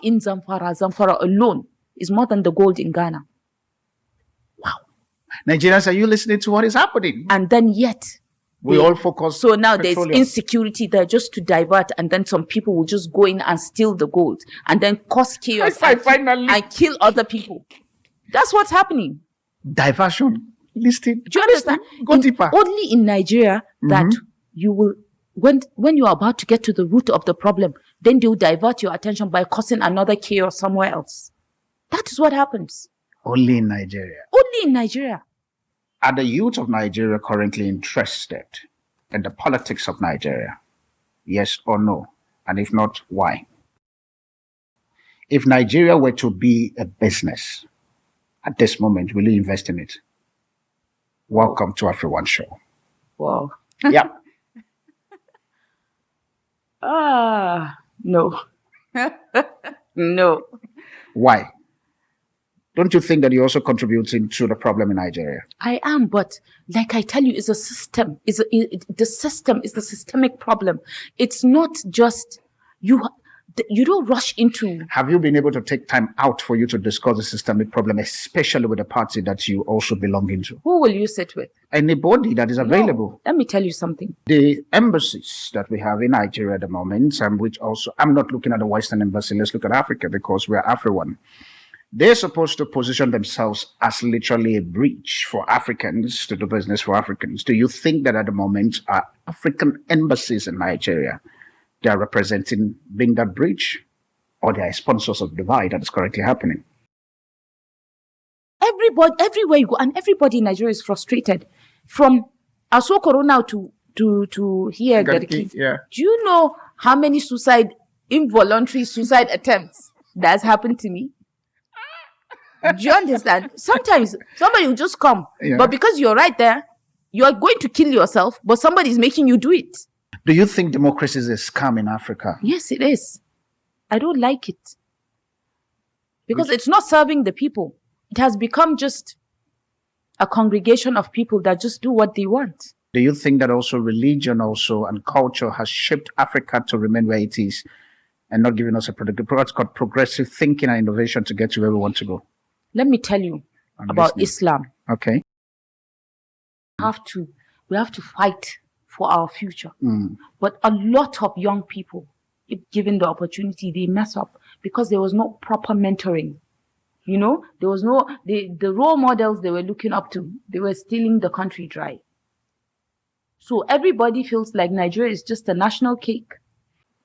gold in Zamfara alone is more than the gold in Ghana. Wow. Nigerians, are you listening to what is happening? And then yet, we all focus. So now petroleum. There's insecurity there just to divert, and then some people will just go in and steal the gold and then cause chaos and kill other people. That's what's happening. Diversion. Listen. Do you understand? Go deeper. Only in Nigeria that you will, when you are about to get to the root of the problem, then they'll divert your attention by causing another chaos somewhere else. That is what happens. Only in Nigeria. Only in Nigeria. Are the youth of Nigeria currently interested in the politics of Nigeria? Yes or no? And if not, why? If Nigeria were to be a business at this moment, will you invest in it? Welcome to AfriOne Show. Wow. Yeah. No. No. Why? Don't you think that you're also contributing to the problem in Nigeria? I am, but like I tell you, it's a system. The system is the systemic problem. It's not just you. You don't rush into. Have you been able to take time out for you to discuss the systemic problem, especially with the party that you also belong into? Who will you sit with? Anybody that is available. No. Let me tell you something. The embassies that we have in Nigeria at the moment, and which also, I'm not looking at the Western embassy, let's look at Africa because we are AfriOne. They're supposed to position themselves as literally a bridge for Africans to do business for Africans. Do you think that at the moment our African embassies in Nigeria, they are representing being that bridge, or they are sponsors of the divide that is currently happening? Everybody, everywhere you go, and everybody in Nigeria is frustrated. From Asokoro now to here, Garki. Yeah. Do you know how many involuntary suicide attempts that's happened to me? Do you understand? Sometimes somebody will just come, but because you're right there, you are going to kill yourself, but somebody is making you do it. Do you think democracy is a scam in Africa? Yes, it is. I don't like it. Because it's not serving the people. It has become just a congregation of people that just do what they want. Do you think that also religion and culture has shaped Africa to remain where it is and not giving us a progressive thinking and innovation to get to where we want to go? Let me tell you about Islam. Okay. We have to fight for our future. But a lot of young people, if given the opportunity, they mess up because there was no proper mentoring. You know, there was the role models they were looking up to, they were stealing the country dry. So everybody feels like Nigeria is just a national cake.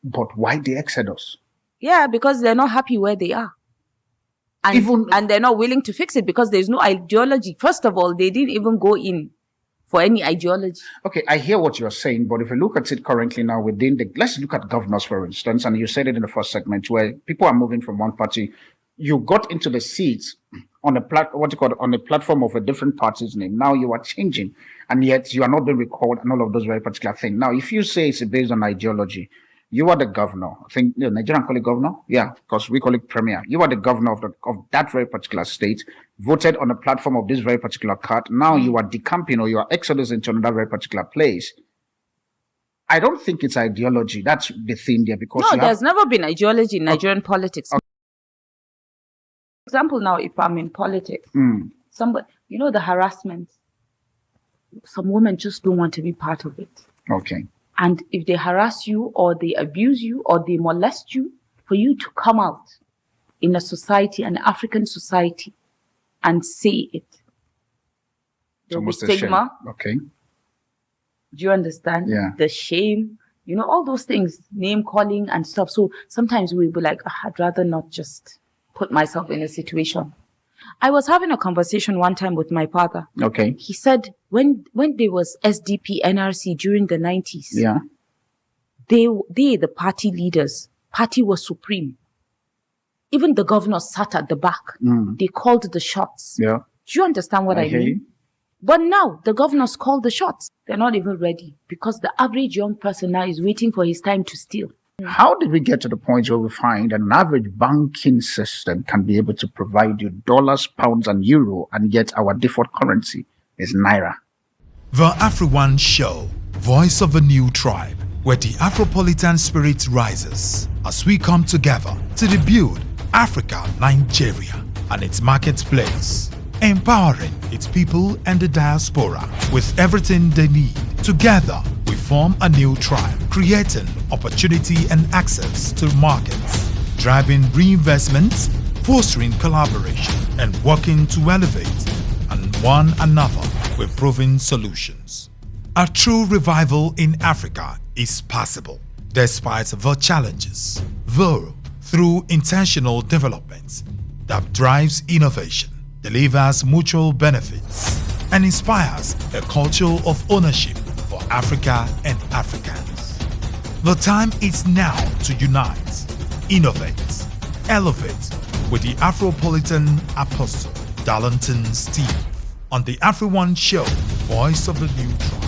But why the exodus? Yeah, because they're not happy where they are. And they're not willing to fix it because there's no ideology. First of all, they didn't even go in for any ideology. Okay, I hear what you're saying, but if you look at it currently now let's look at governors, for instance, and you said it in the first segment where people are moving from one party. You got into the seats on a platform of a different party's name. Now you are changing, and yet you are not being recalled and all of those very particular things. Now, if you say it's based on ideology, you are the governor. I think Nigerian call it governor. Yeah, because we call it premier. You are the governor of that very particular state, voted on a platform of this very particular card. Now you are decamping or you are exodus into another very particular place. I don't think it's ideology. That's the thing there. Because there's never been ideology in Nigerian politics. For example, now if I'm in politics, somebody, the harassment, some women just don't want to be part of it. Okay. And if they harass you or they abuse you or they molest you, for you to come out in a society, an African society, and say it, there'll be stigma. Okay. Do you understand? Yeah. The shame, all those things, name calling and stuff. So sometimes we'll be like, I'd rather not just put myself in a situation. I was having a conversation one time with my father. Okay. He said when there was SDP, NRC during the 90s, they, the party leaders, party was supreme. Even the governors sat at the back. They called the shots. Yeah. Do you understand what I mean? But now the governors call the shots. They're not even ready because the average young person now is waiting for his time to steal. How did we get to the point where we find that an average banking system can be able to provide you dollars, pounds, and euro, and yet our default currency is naira? The AfriOne Show, voice of a new tribe. where the Afropolitan spirit rises as we come together to rebuild Africa, Nigeria, and its marketplace, empowering its people and the diaspora with everything they need. Together, we form a new tribe, creating opportunity and access to markets, driving reinvestments, fostering collaboration, and working to elevate and one another with proven solutions. A true revival in Africa is possible, despite the challenges, though through intentional development that drives innovation, delivers mutual benefits, and inspires a culture of ownership for Africa and Africans. The time is now to unite, innovate, elevate with the Afropolitan Apostle, Darlington Steve, on the AfriOne Show, Voice of the New Tribe.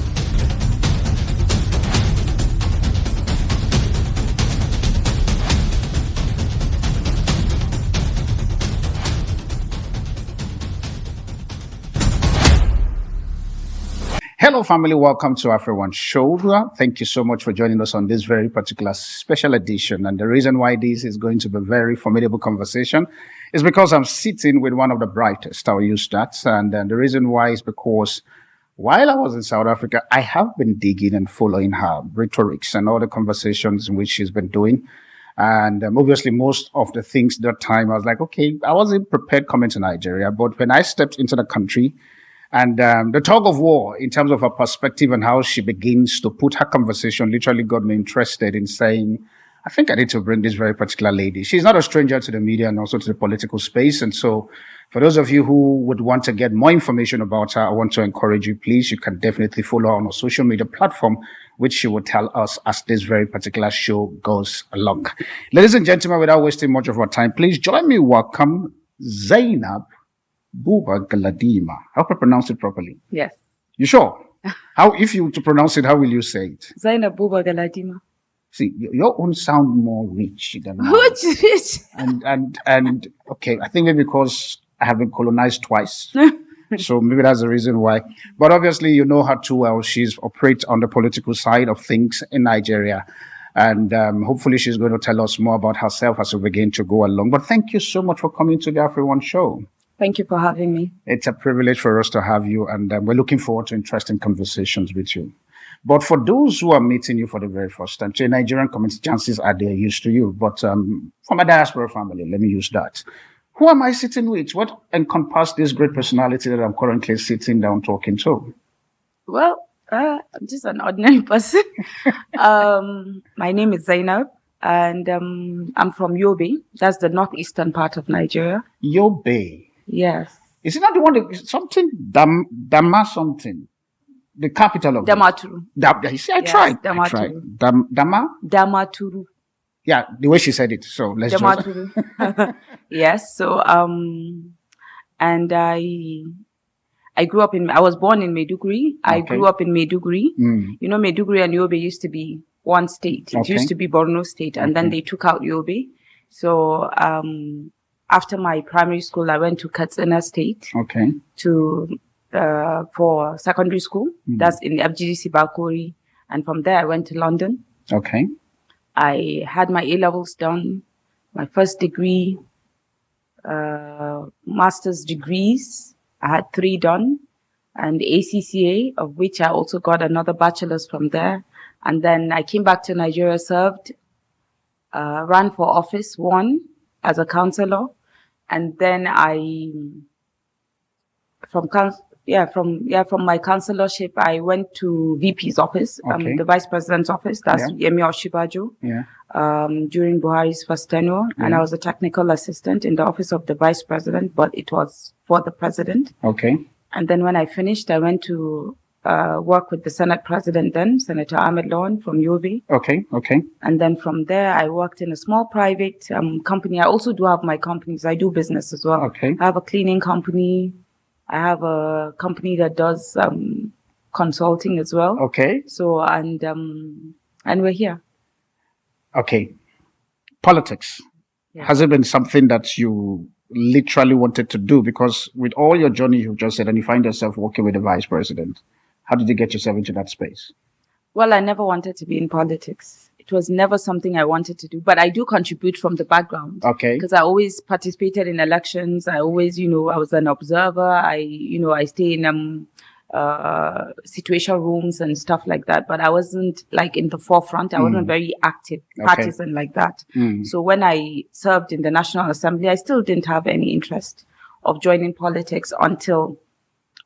Hello, family. Welcome to AfriOne Show. Thank you so much for joining us on this very particular special edition. And the reason why this is going to be a very formidable conversation is because I'm sitting with one of the brightest. I'll use that. And the reason why is because while I was in South Africa, I have been digging and following her rhetorics and all the conversations in which she's been doing. And obviously, most of the things that time, I was like, okay, I wasn't prepared coming to Nigeria. But when I stepped into the country, and the tug of war in terms of her perspective and how she begins to put her conversation literally got me interested in saying, I think I need to bring this very particular lady. She's not a stranger to the media and also to the political space. And so for those of you who would want to get more information about her, I want to encourage you, please, you can definitely follow her on a social media platform, which she will tell us as this very particular show goes along. Ladies and gentlemen, without wasting much of our time, please join me. Welcome Zainab Buba Galadima. I hope I pronounced it properly. Yes. You sure? How, if you to pronounce it, how will you say it? Zainab Buba Galadima. See, your own sound more rich than mine. Which rich? And okay, I think maybe because I have been colonized twice. So maybe that's the reason why. But obviously, you know her too well. She's operates on the political side of things in Nigeria. And hopefully she's going to tell us more about herself as we begin to go along. But thank you so much for coming to the AfriOne Show. Thank you for having me. It's a privilege for us to have you, and we're looking forward to interesting conversations with you. But for those who are meeting you for the very first time, to a Nigerian community, chances are they're used to you. But from a diaspora family, let me use that. Who am I sitting with? What encompasses this great personality that I'm currently sitting down talking to? Well, I'm just an ordinary person. My name is Zainab, and I'm from Yobe. That's the northeastern part of Nigeria. Yobe. Yes. Is it not the one that something Dama something? The capital of Damaturu. You see, I tried. Damaturu. Dama? Damaturu. Yeah, the way she said it. So let's Damaturu. Yes. So and I grew up I was born in Maiduguri. I grew up in Maiduguri. You know, Maiduguri and Yobe used to be one state. It used to be Borno State, and then they took out Yobe. So after my primary school, I went to Katsina State for secondary school. That's in FGC Bakori. And from there, I went to London. Okay. I had my A-levels done, my first degree, master's degrees. I had 3 done, and ACCA, of which I also got another bachelor's from there. And then I came back to Nigeria, served, ran for office, won as a councillor. And then from my councillorship, I went to VP's office, the vice president's office. That's Yemi Oshibajo. During Buhari's first tenure, and I was a technical assistant in the office of the vice president, but it was for the president. Okay. And then when I finished, I went to work with the Senate president then, Senator Ahmed Lawan from Yobe. Okay. And then from there, I worked in a small private company. I also do have my companies. I do business as well. Okay. I have a cleaning company. I have a company that does consulting as well. Okay. So, and we're here. Okay. Politics. Yeah. Has it been something that you literally wanted to do? Because with all your journey, you just said, and you find yourself working with the vice president. How did you get yourself into that space? Well, I never wanted to be in politics. It was never something I wanted to do, but I do contribute from the background. Okay. Because I always participated in elections. I always, I was an observer. I stay in situation rooms and stuff like that, but I wasn't like in the forefront. I wasn't very active partisan like that. So when I served in the National Assembly, I still didn't have any interest of joining politics until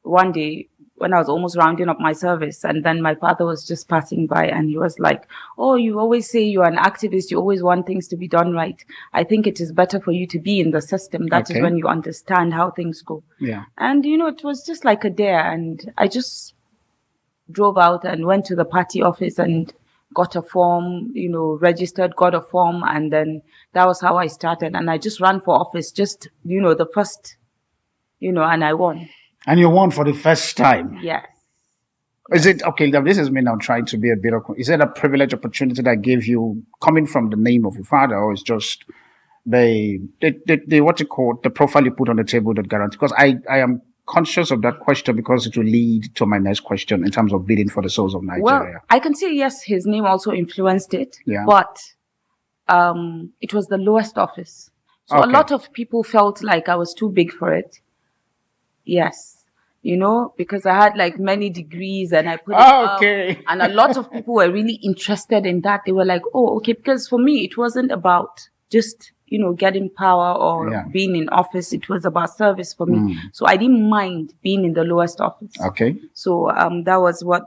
one day when I was almost rounding up my service, and then my father was just passing by and he was like, "Oh, you always say you're an activist. You always want things to be done right. I think it is better for you to be in the system. That is when you understand how things go." Yeah. And, it was just like a dare. And I just drove out and went to the party office and got a form, registered, got a form. And then that was how I started. And I just ran for office, just, the first, and I won. And you won for the first time. Yes. Is it okay? This is me now trying to be a bit of. Is it a privilege opportunity that gave you coming from the name of your father, or is just the what you call the profile you put on the table that guarantee? Because I am conscious of that question because it will lead to my next question in terms of bidding for the souls of Nigeria. Well, I can say yes, his name also influenced it. Yeah. But it was the lowest office, so a lot of people felt like I was too big for it. Yes, because I had like many degrees and I put it up, and a lot of people were really interested in that. They were like, "Oh, okay," because for me, it wasn't about just, getting power or being in office. It was about service for me. So I didn't mind being in the lowest office. Okay. So that was what,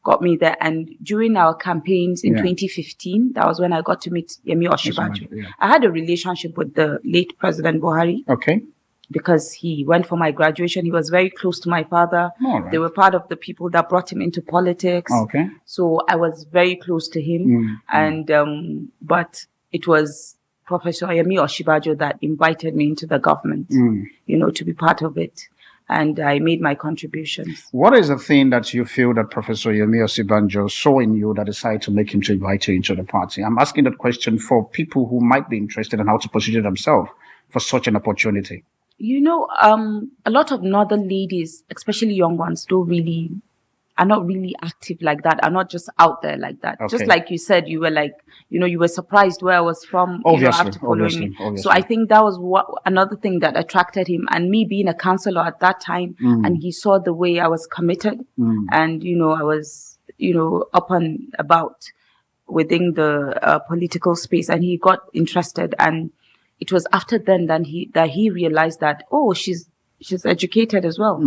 got me there. And during our campaigns in 2015, that was when I got to meet Yemi Osinbajo. Yeah. I had a relationship with the late President Buhari. Okay. Because he went for my graduation. He was very close to my father. Right. They were part of the people that brought him into politics. Okay. So I was very close to him. And, but it was Professor Yemi Osinbajo that invited me into the government, to be part of it. And I made my contributions. What is the thing that you feel that Professor Yemi Osinbajo saw in you that decided to make him to invite you into the party? I'm asking that question for people who might be interested in how to position themselves for such an opportunity. A lot of northern ladies, especially young ones, are not really active like that, are not just out there like that. Okay. Just like you said, you were like, you were surprised where I was from after following me. So I think that was another thing that attracted him. And me being a counselor at that time, and he saw the way I was committed, and, I was, up and about within the political space, and he got interested. And it was after then that he realized that, oh, she's educated as well.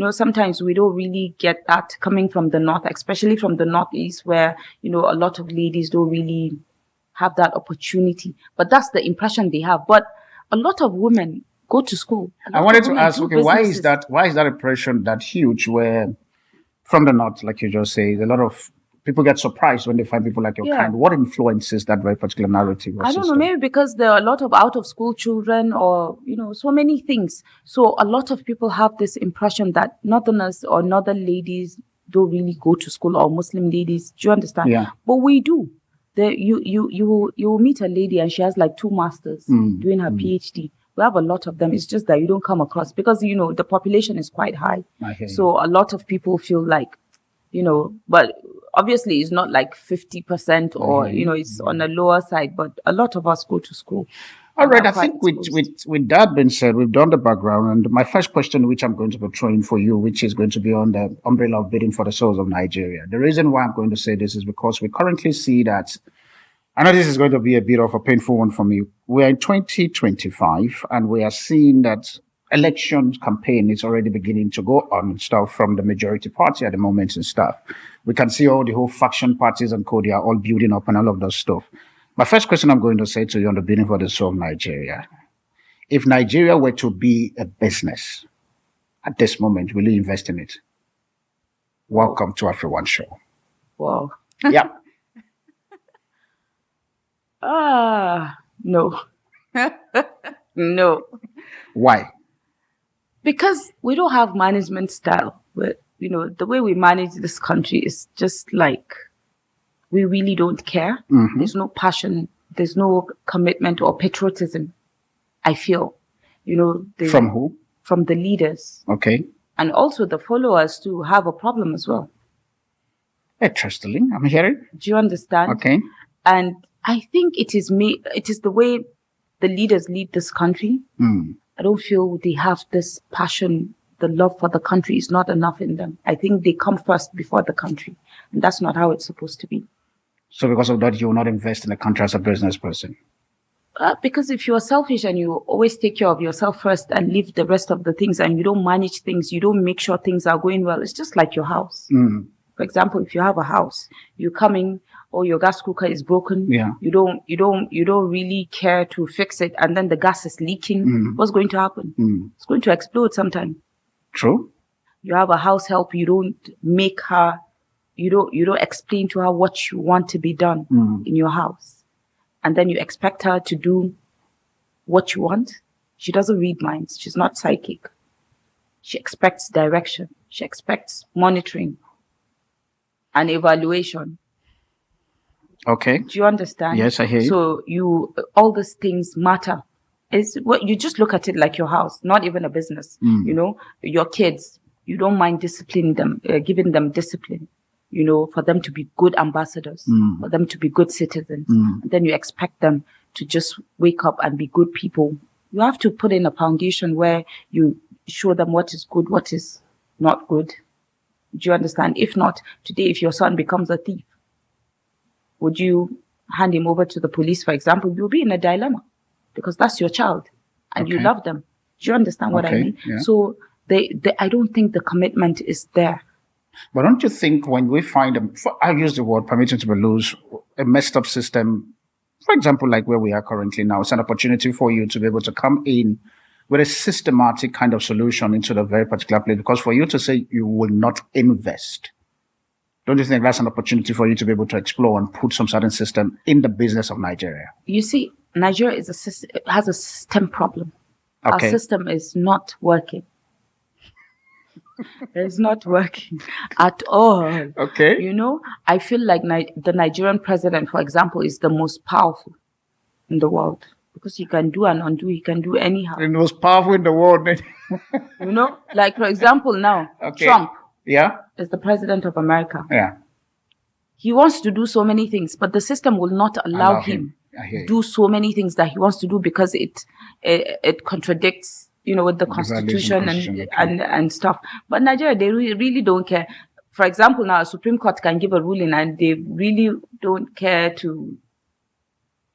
Sometimes we don't really get that coming from the north, especially from the northeast, where, a lot of ladies don't really have that opportunity. But that's the impression they have. But a lot of women go to school. I wanted to ask, why is that impression that huge where from the north, like you just say, a lot of people get surprised when they find people like your kind. What influences that very particular narrative? I don't know, maybe because there are a lot of out-of-school children or, so many things. So a lot of people have this impression that northerners or northern ladies don't really go to school, or Muslim ladies. Do you understand? Yeah. But we do. You will meet a lady and she has like 2 masters doing her PhD. We have a lot of them. It's just that you don't come across because, the population is quite high. So a lot of people feel like, but obviously it's not like 50% or, it's on the lower side, but a lot of us go to school. All right. I think with that being said, we've done the background. And my first question, which I'm going to be throwing for you, which is going to be on the umbrella of bidding for the souls of Nigeria. The reason why I'm going to say this is because we currently see that, I know this is going to be a bit of a painful one for me. We're in 2025 and we are seeing that election campaign is already beginning to go on and stuff from the majority party at the moment and stuff. We can see all the whole faction parties and co, they are all building up and all of that stuff. My first question I'm going to say to you on the bidding for the soul of Nigeria. If Nigeria were to be a business at this moment, will you invest in it? Welcome to AfriOne Show. Wow. Yeah. No. No. Why? Because we don't have management style. But, the way we manage this country is just like, we really don't care. There's no passion. There's no commitment or patriotism, I feel. From who? From the leaders. Okay. And also the followers too have a problem as well. Interesting. I'm hearing. Do you understand? Okay. And I think it is the way the leaders lead this country. I don't feel they have this passion. The love for the country is not enough in them. I think they come first before the country. And that's not how it's supposed to be. So because of that, you will not invest in the country as a business person? Because if you are selfish and you always take care of yourself first and leave the rest of the things, and you don't manage things, you don't make sure things are going well, it's just like your house. For example, if you have a house, you come in, or your gas cooker is broken, you don't really care to fix it, and then the gas is leaking, what's going to happen? It's going to explode sometime. True. You have a house help, you don't make her, you don't explain to her what you want to be done in your house. And then you expect her to do what you want. She doesn't read minds. She's not psychic. She expects direction. She expects monitoring and evaluation. Okay. Do you understand? Yes, I hear you. So all these things matter. It's what you just look at it like your house, not even a business. You know, your kids, you don't mind disciplining them, giving them discipline. You know, for them to be good ambassadors, for them to be good citizens. And then you expect them to just wake up and be good people. You have to put in a foundation where you show them what is good, what is not good. Do you understand? If not, today, if your son becomes a thief, would you hand him over to the police, for example? You'll be in a dilemma because that's your child and you love them. Do you understand what I mean? Yeah. So I don't think the commitment is there. But don't you think when we find I use the word permitting to be loose, a messed up system, for example, like where we are currently now, it's an opportunity for you to be able to come in with a systematic kind of solution into the very particular place. Because for you to say you will not invest, don't you think that's an opportunity for you to be able to explore and put some certain system in the business of Nigeria? You see, Nigeria has a system problem. Okay. Our system is not working. It's not working at all. Okay. You know, I feel like the Nigerian president, for example, is the most powerful in the world because he can do and undo. He can do anyhow. The most powerful in the world. You know, like for example, now Trump is the president of America. Yeah. He wants to do so many things, but the system will not allow him do so many things that he wants to do because it contradicts, you know, with the constitution and stuff. But Nigeria, they really don't care. For example, now a Supreme Court can give a ruling and they really don't care to,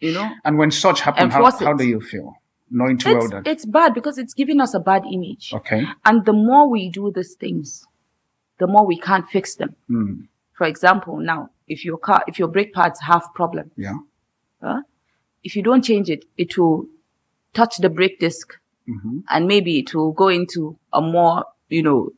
you know. And when such happens, how do you feel? Knowing too well that it's bad because it's giving us a bad image. Okay. And the more we do these things, the more we can't fix them. For example, now, if your brake pads have problem, if you don't change it, it will touch the brake disc. And maybe it will go into a more, you know,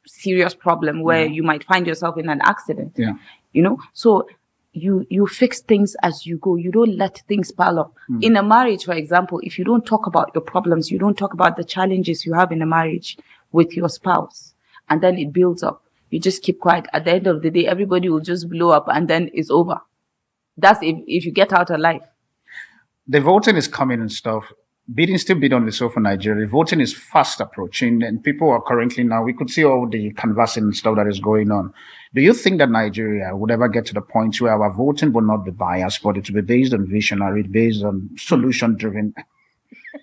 serious problem where you might find yourself in an accident. Yeah. You know, so you fix things as you go. You don't let things pile up. In a marriage, for example, if you don't talk about your problems, you don't talk about the challenges you have in a marriage with your spouse, and then it builds up. You just keep quiet. At the end of the day, everybody will just blow up and then it's over. That's if you get out alive. The voting is coming and stuff. Still bid on the sofa for Nigeria. Voting is fast approaching and people are currently now, we could see all the canvassing and stuff that is going on. Do you think that Nigeria would ever get to the point where our voting will not be biased, but it will be based on visionary, based on solution driven?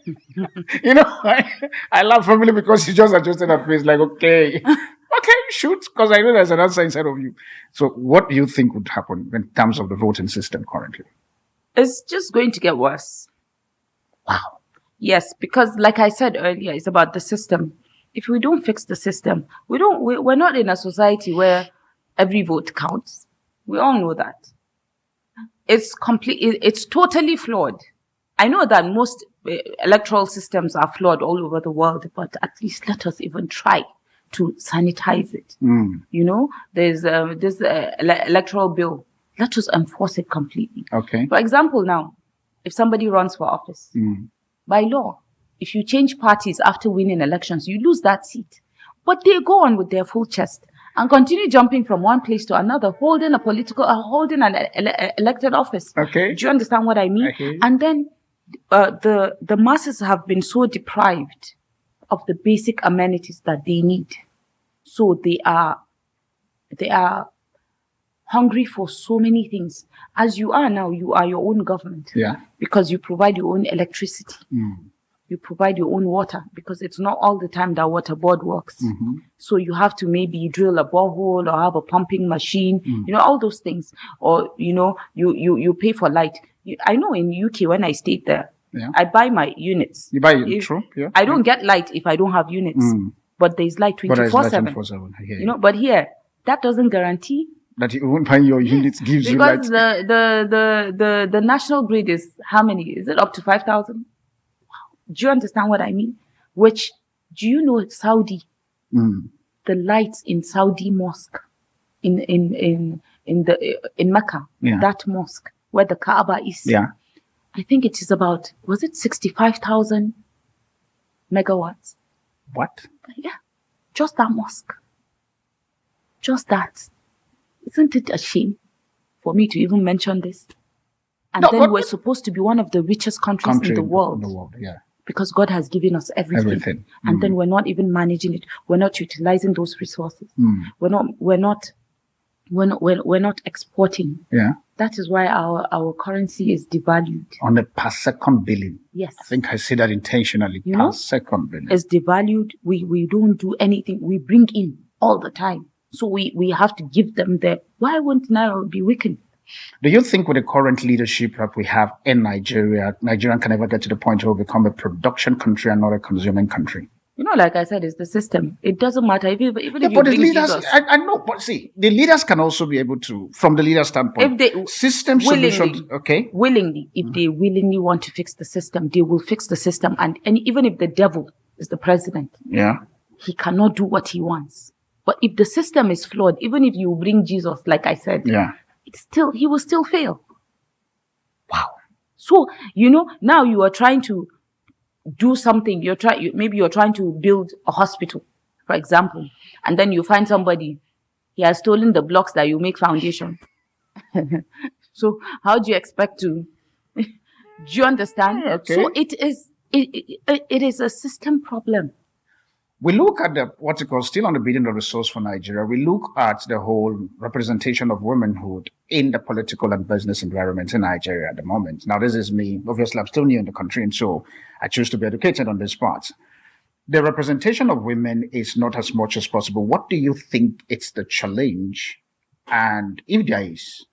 You know, I laugh family because he just adjusted her face like, okay, shoot, because I know there's an answer inside of you. So what do you think would happen in terms of the voting system currently? It's just going to get worse. Wow. Yes, because like I said earlier, it's about the system. If we don't fix the system, we're not in a society where every vote counts. We all know that. It's totally flawed. I know that most electoral systems are flawed all over the world, but at least let us even try to sanitize it. You know, there's this electoral bill. Let us enforce it completely. Okay. For example, now, if somebody runs for office, by law, if you change parties after winning elections, you lose that seat. But they go on with their full chest and continue jumping from one place to another, holding an elected office. Okay. Do you understand what I mean? Okay. And then the masses have been so deprived of the basic amenities that they need. So they are hungry for so many things. As you are now, you are your own government. Yeah. Because you provide your own electricity. You provide your own water, because it's not all the time that water board works. So you have to maybe drill a borehole or have a pumping machine, you know, all those things. Or, you know, you pay for light. I know in UK, when I stayed there, I buy my units. You buy it, true? Yeah. I don't get light if I don't have units. But there's light 24/7. You know, but here, that doesn't guarantee that you won't buy your units gives you light. Because the national grid is how many? Is it up to 5,000? Do you understand what I mean? Which, do you know Saudi? The lights in Saudi mosque, in Mecca, that mosque where the Kaaba is. Yeah. I think it is about, was it 65,000 megawatts? What? Yeah. Just that mosque. Just that. Isn't it a shame for me to even mention this? And then we're supposed to be one of the richest countries in the world. Yeah. Because God has given us everything. And then we're not even managing it. We're not utilizing those resources. We're not exporting. Yeah. That is why our currency is devalued. On a per second billing. Yes. I think I say that intentionally. Per second billing. It's devalued. We don't do anything. We bring in all the time. So we have to give them why wouldn't Naira be weakened? Do you think with the current leadership that we have in Nigeria can ever get to the point where we become a production country and not a consuming country? You know, like I said, it's the system. It doesn't matter. Even if you but the bring leaders, Jesus, I know, but see, the leaders can also be able to, from the leader standpoint, if they system solutions, willingly, if they willingly want to fix the system, they will fix the system. And even if the devil is the president, he cannot do what he wants. But if the system is flawed, even if you bring Jesus, like I said, he will still fail. Wow. So, you know, now you are trying to do something. Maybe you're trying to build a hospital, for example, and then you find somebody, he has stolen the blocks that you make foundation. So how do you expect to? Do you understand? Okay. So it is a system problem. We look at still on the bidding of resource for Nigeria, we look at the whole representation of womanhood in the political and business environment in Nigeria at the moment. Now, this is me. Obviously, I'm still new in the country, and so I choose to be educated on this part. The representation of women is not as much as possible. What do you think is the challenge? And if there is,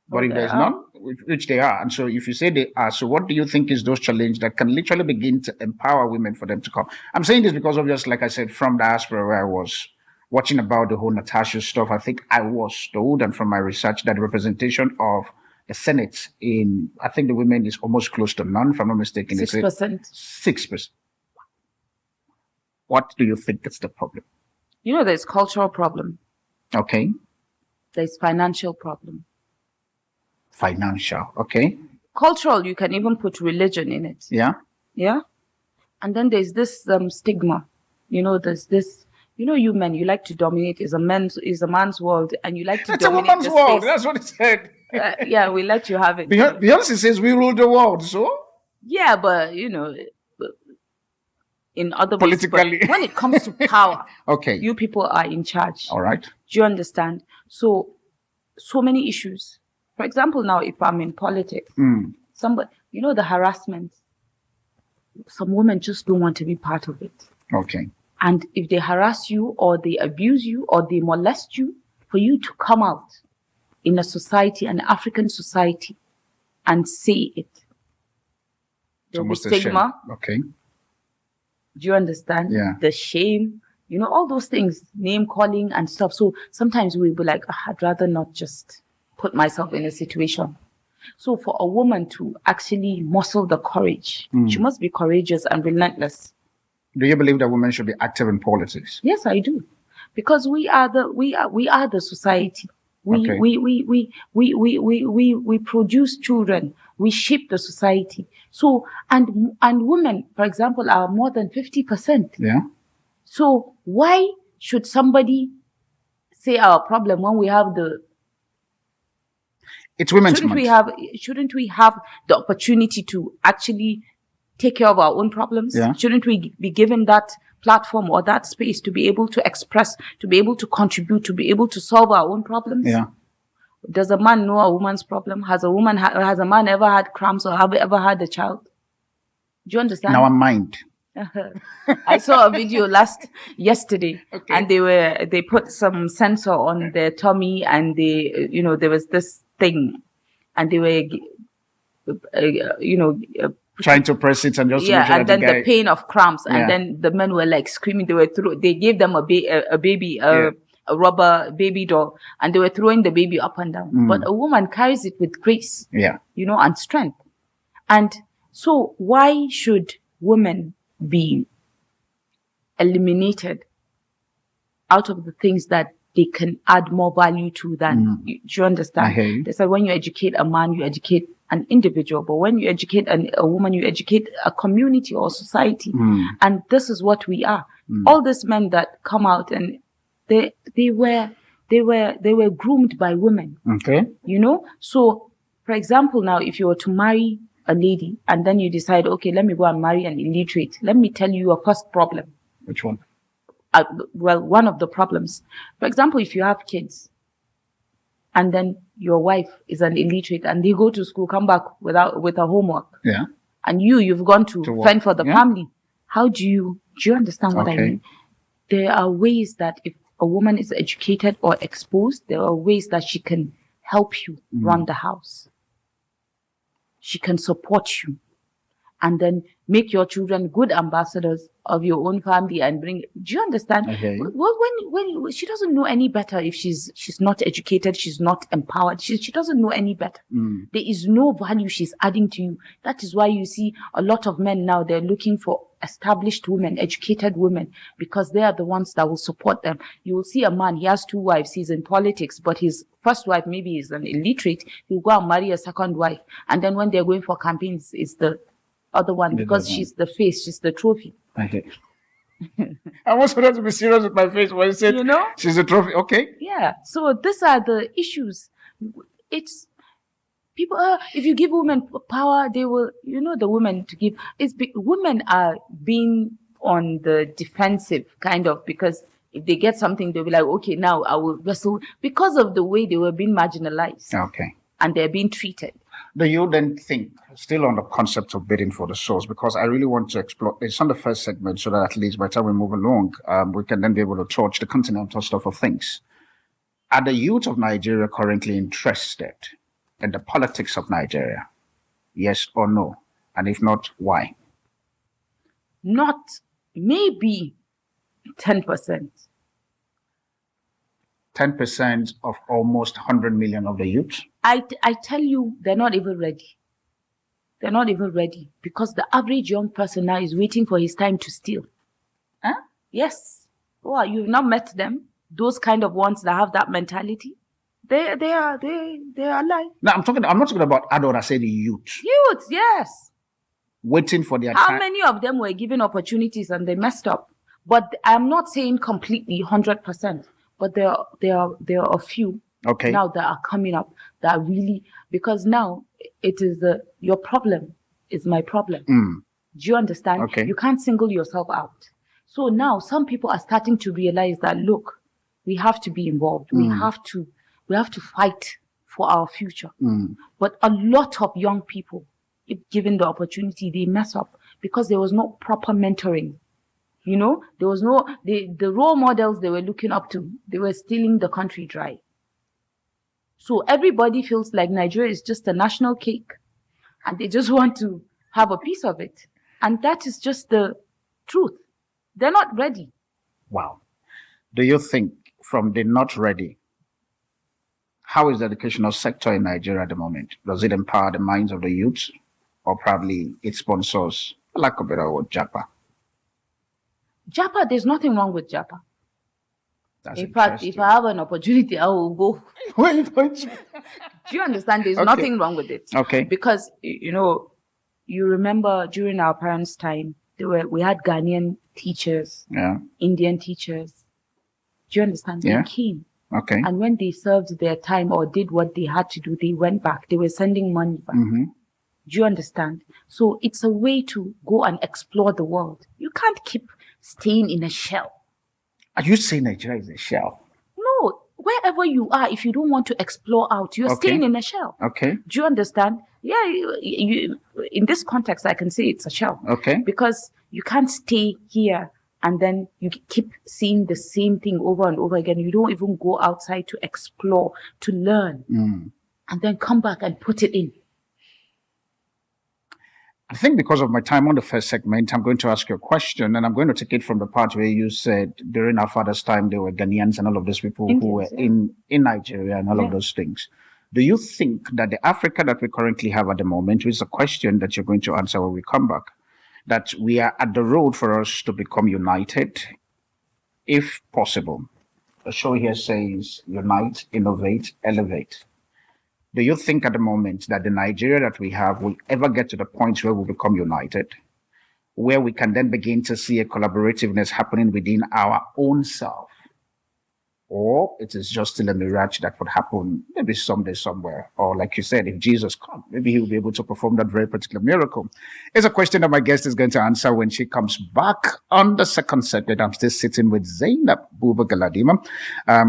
but if there's none, which they are, and so if you say they are, so what do you think is those challenges that can literally begin to empower women for them to come? I'm saying this because obviously, like I said, from diaspora where I was watching about the whole Natasha stuff, I think I was told, and from my research, that the representation of the Senate I think the women is almost close to none, if I'm not mistaken. 6%. 6%. What do you think is the problem? You know, there's cultural problem. Okay. There's financial problem. Financial, okay. Cultural, you can even put religion in it. Yeah. Yeah. And then there's this stigma. You know, there's this, you know, you men, you like to dominate. Is a man's world, and you like to dominate. It's a woman's world. That's what it said. Yeah, we let you have it. Beyonce says we rule the world, so? Yeah, but, you know, in other politically, ways, when it comes to power, okay, you people are in charge. All right. Do you understand? So many issues. For example, now if I'm in politics, somebody, you know, the harassment, some women just don't want to be part of it. Okay. And if they harass you or they abuse you or they molest you, for you to come out in a society, an African society, and say it, there'll be stigma. Okay. Do you understand? Yeah. The shame, you know, all those things, name calling and stuff. So sometimes we'll be like, I'd rather not just put myself in a situation. So for a woman to actually muscle the courage, she must be courageous and relentless. Do you believe that women should be active in politics? Yes, I do, because we are the society. We produce children. We shape the society. So and women, for example, are more than 50%. Yeah. So why should somebody say our problem when we have it's women's shouldn't we have the opportunity to actually take care of our own problems? Yeah. Shouldn't we be given that platform or that space to be able to express, to be able to contribute, to be able to solve our own problems? Yeah. Does a man know a woman's problem? Has a man ever had cramps or have ever had a child? Do you understand? Now I'm mind. I saw a video yesterday, and they put some sensor on their tummy, and there was this thing, and they were trying to press it and just and then the pain of cramps, and then the men were like screaming. They gave them a baby, a rubber baby doll, and they were throwing the baby up and down. But a woman carries it with grace, and strength. And so why should women be eliminated out of the things that they can add more value to than do you understand? They said when you educate a man, you educate an individual, but when you educate a woman, you educate a community or society. And this is what we are. All these men that come out, and they were groomed by women. So for example, now if you were to marry a lady and then you decide, okay, let me go and marry an illiterate, let me tell you your first problem. Which one? Well, one of the problems. For example, if you have kids and then your wife is an illiterate and they go to school, come back with a homework. And you've gone to fend for the family. How do you understand what I mean? There are ways that if a woman is educated or exposed, there are ways that she can help you run the house. She can support you, and then make your children good ambassadors of your own family and bring. Do you understand? When she doesn't know any better, if she's not educated, she's not empowered. She doesn't know any better. There is no value she's adding to you. That is why you see a lot of men now, they're looking for established women, educated women, because they are the ones that will support them. You will see a man, he has 2 wives, he's in politics, but his first wife maybe is an illiterate. He'll go and marry a second wife, and then when they're going for campaigns, it's the other one, because she's the face, she's the trophy. I was supposed to be serious with my face when I said, she's a trophy. Okay. Yeah. So these are the issues. It's people. If you give women power, they will. The women to give. Women are being on the defensive, kind of, because if they get something, they'll be like, okay, now I will wrestle, because of the way they were being marginalized. Okay. And they're being treated. Do you then think, still on the concept of bidding for the source, because I really want to explore, it's on the first segment, so that at least by the time we move along, we can then be able to touch the continental stuff of things. Are the youth of Nigeria currently interested in the politics of Nigeria? Yes or no? And if not, why? Not, maybe 10%. 10% of almost 100 million of the youth? I tell you, they're not even ready. They're not even ready, because the average young person now is waiting for his time to steal. Yes. Oh, you've not met them? Those kind of ones that have that mentality? They are alive. No, I'm not talking about adult, I say the youth. Youth, yes. Waiting for their How time. many of them were given opportunities and they messed up? But I'm not saying completely 100%. But there are a few now that are coming up that are really, because now it is your problem is my problem. Do you understand? You can't single yourself out. So now some people are starting to realize that, look, we have to be involved. We have to fight for our future. But a lot of young people, if given the opportunity, they mess up because there was no proper mentoring. There was the role models they were looking up to, they were stealing the country dry. So everybody feels like Nigeria is just a national cake and they just want to have a piece of it. And that is just the truth. They're not ready. Wow. Do you think from the not ready, how is the educational sector in Nigeria at the moment? Does it empower the minds of the youth, or probably it sponsors, for lack of a better word, JAPA? JAPA, there's nothing wrong with JAPA. In fact, if I have an opportunity, I will go. Do you understand? There's nothing wrong with it. Okay. Because, you remember during our parents' time, we had Ghanaian teachers, Indian teachers. Do you understand? They came. Okay. And when they served their time or did what they had to do, they went back. They were sending money back. Do you understand? So it's a way to go and explore the world. You can't keep staying in a shell. Are you saying Nigeria is a shell? No. wherever you are, if you don't want to explore out, you're staying in a shell. Okay. Do you understand? Yeah, you, in this context, I can say it's a shell. Okay. Because you can't stay here and then you keep seeing the same thing over and over again. You don't even go outside to explore, to learn, and then come back and put it in. I think because of my time on the first segment, I'm going to ask you a question, and I'm going to take it from the part where you said during our father's time, there were Ghanaians and all of those people Indians, who were in Nigeria and all of those things. Do you think that the Africa that we currently have at the moment, which is a question that you're going to answer when we come back, that we are at the road for us to become united, if possible? The show here says unite, innovate, elevate. Do you think at the moment that the Nigeria that we have will ever get to the point where we become united, where we can then begin to see a collaborativeness happening within our own self? Or it is just still a mirage that would happen maybe someday somewhere? Or like you said, if Jesus comes, maybe he will be able to perform that very particular miracle. It's a question that my guest is going to answer when she comes back on the second segment. I'm still sitting with Zainab Buba Galadima,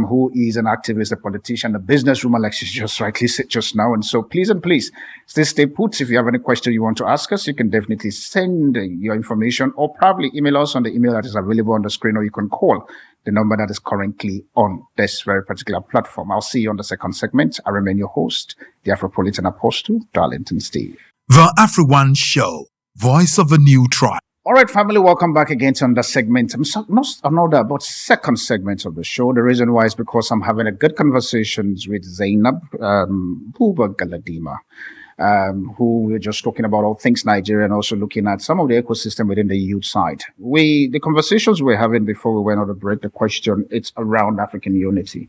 who is an activist, a politician, a businesswoman, like she just rightly said just now. And so please still stay put. If you have any question you want to ask us, you can definitely send your information or probably email us on the email that is available on the screen, or you can call the number that is currently on this very particular platform. I'll see you on the second segment. I remain your host, the Afropolitan Apostle, Darlington Steve. The AfriOne Show, voice of a new tribe. All right, family, welcome back again to another segment. But second segment of the show. The reason why is because I'm having a good conversations with Zainab Buba Galadima, who we're just talking about all things Nigeria and also looking at some of the ecosystem within the youth side. The conversations we're having before we went on the break, the question, it's around African unity.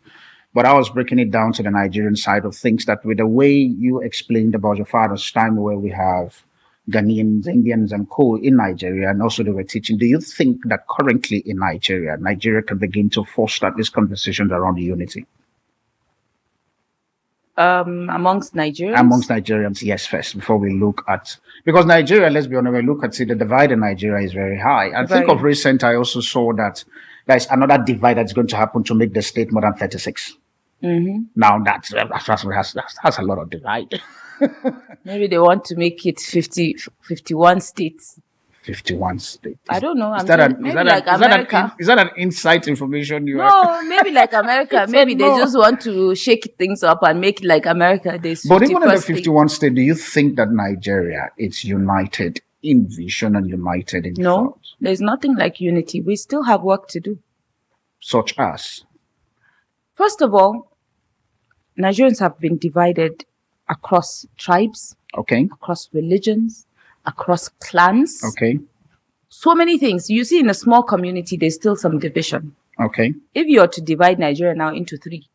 But I was breaking it down to the Nigerian side of things, that with the way you explained about your father's time, where we have Ghanaians, Indians, and co in Nigeria, and also they were teaching. Do you think that currently in Nigeria can begin to foster these conversations around the unity? Amongst Nigerians? Amongst Nigerians, yes, first, before we look at... Because Nigeria, let's be honest, we look at it, the divide in Nigeria is very high. I think of recent, I also saw that there's another divide that's going to happen to make the state more than 36. Now, that's a lot of divide. Maybe they want to make it 51 states. 51 states. I don't know. Is that an inside information you No, maybe like America. Maybe they just want to shake things up and make it like America. But even in the 51 states, do you think that Nigeria is united in vision and united in thought? No, there's nothing like unity. We still have work to do. Such as? First of all, Nigerians have been divided across tribes, across religions, across clans. So many things. You see, in a small community, there's still some division. If you are to divide Nigeria now into 3,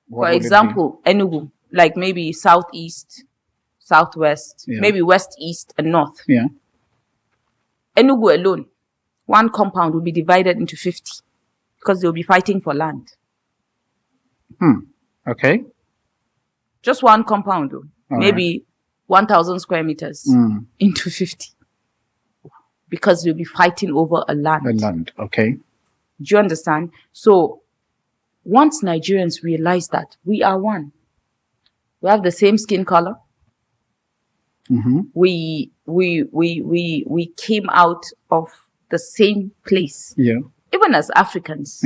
for example, Enugu, like maybe southeast, southwest, maybe west, east, and north. Enugu alone, one compound will be divided into 50 because they'll be fighting for land. Just one compound, maybe 1,000 square meters into 50 because we'll be fighting over a land. Do you understand? So once Nigerians realize that we are one, we have the same skin color. We came out of the same place. Even as Africans,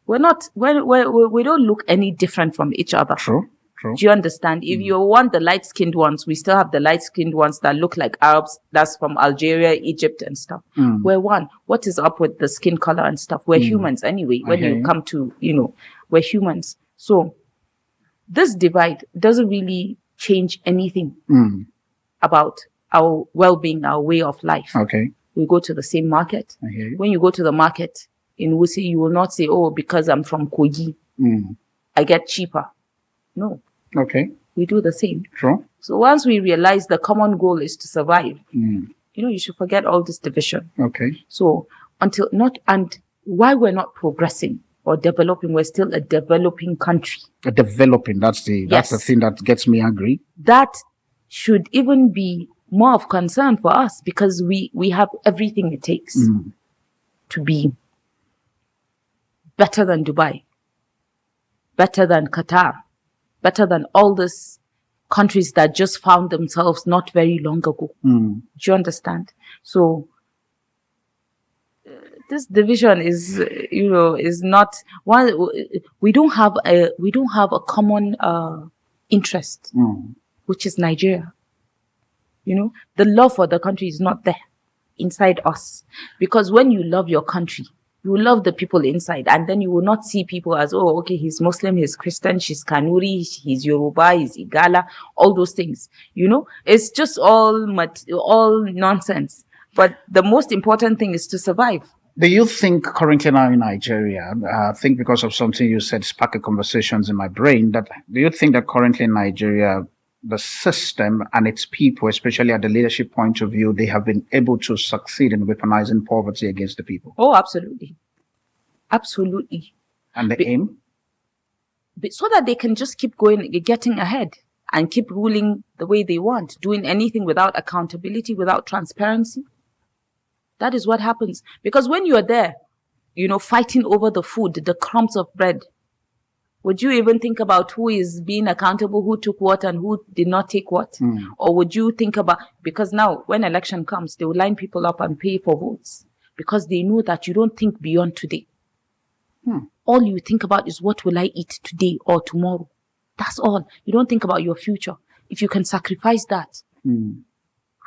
we don't look any different from each other. True. Do you understand? If you want the light-skinned ones, we still have the light-skinned ones that look like Arabs. That's from Algeria, Egypt, and stuff. We're one. What is up with the skin color and stuff? We're humans anyway. When you come to, we're humans. So this divide doesn't really change anything about our well-being, our way of life. We go to the same market. When you go to the market in Wusi, you will not say, oh, because I'm from Kogi, I get cheaper. No. We do the same. True. So once we realize the common goal is to survive, you should forget all this division. So why we're not progressing or developing, we're still a developing country. That's the thing that gets me angry. That should even be more of concern for us because we have everything it takes to be better than Dubai. better than Qatar, better than all these countries that just found themselves not very long ago. Do you understand? So this division is, is not one. We don't have a common interest, which is Nigeria. The love for the country is not there inside us, because when you love your country, you love the people inside, and then you will not see people as, oh, okay, he's Muslim, he's Christian, she's Kanuri, he's Yoruba, he's Igala, all those things. It's just all nonsense. But the most important thing is to survive. Do you think currently now in Nigeria, I think because of something you said sparked conversations in my brain, do you think that currently in Nigeria, the system and its people, especially at the leadership point of view, they have been able to succeed in weaponizing poverty against the people? Oh, absolutely. Absolutely. And the aim? So that they can just keep getting ahead and keep ruling the way they want, doing anything without accountability, without transparency. That is what happens. Because when you are there, fighting over the food, the crumbs of bread, would you even think about who is being accountable, who took what and who did not take what? Or would you think about, because now when election comes, they will line people up and pay for votes because they know that you don't think beyond today. All you think about is, what will I eat today or tomorrow? That's all. You don't think about your future. If you can sacrifice that and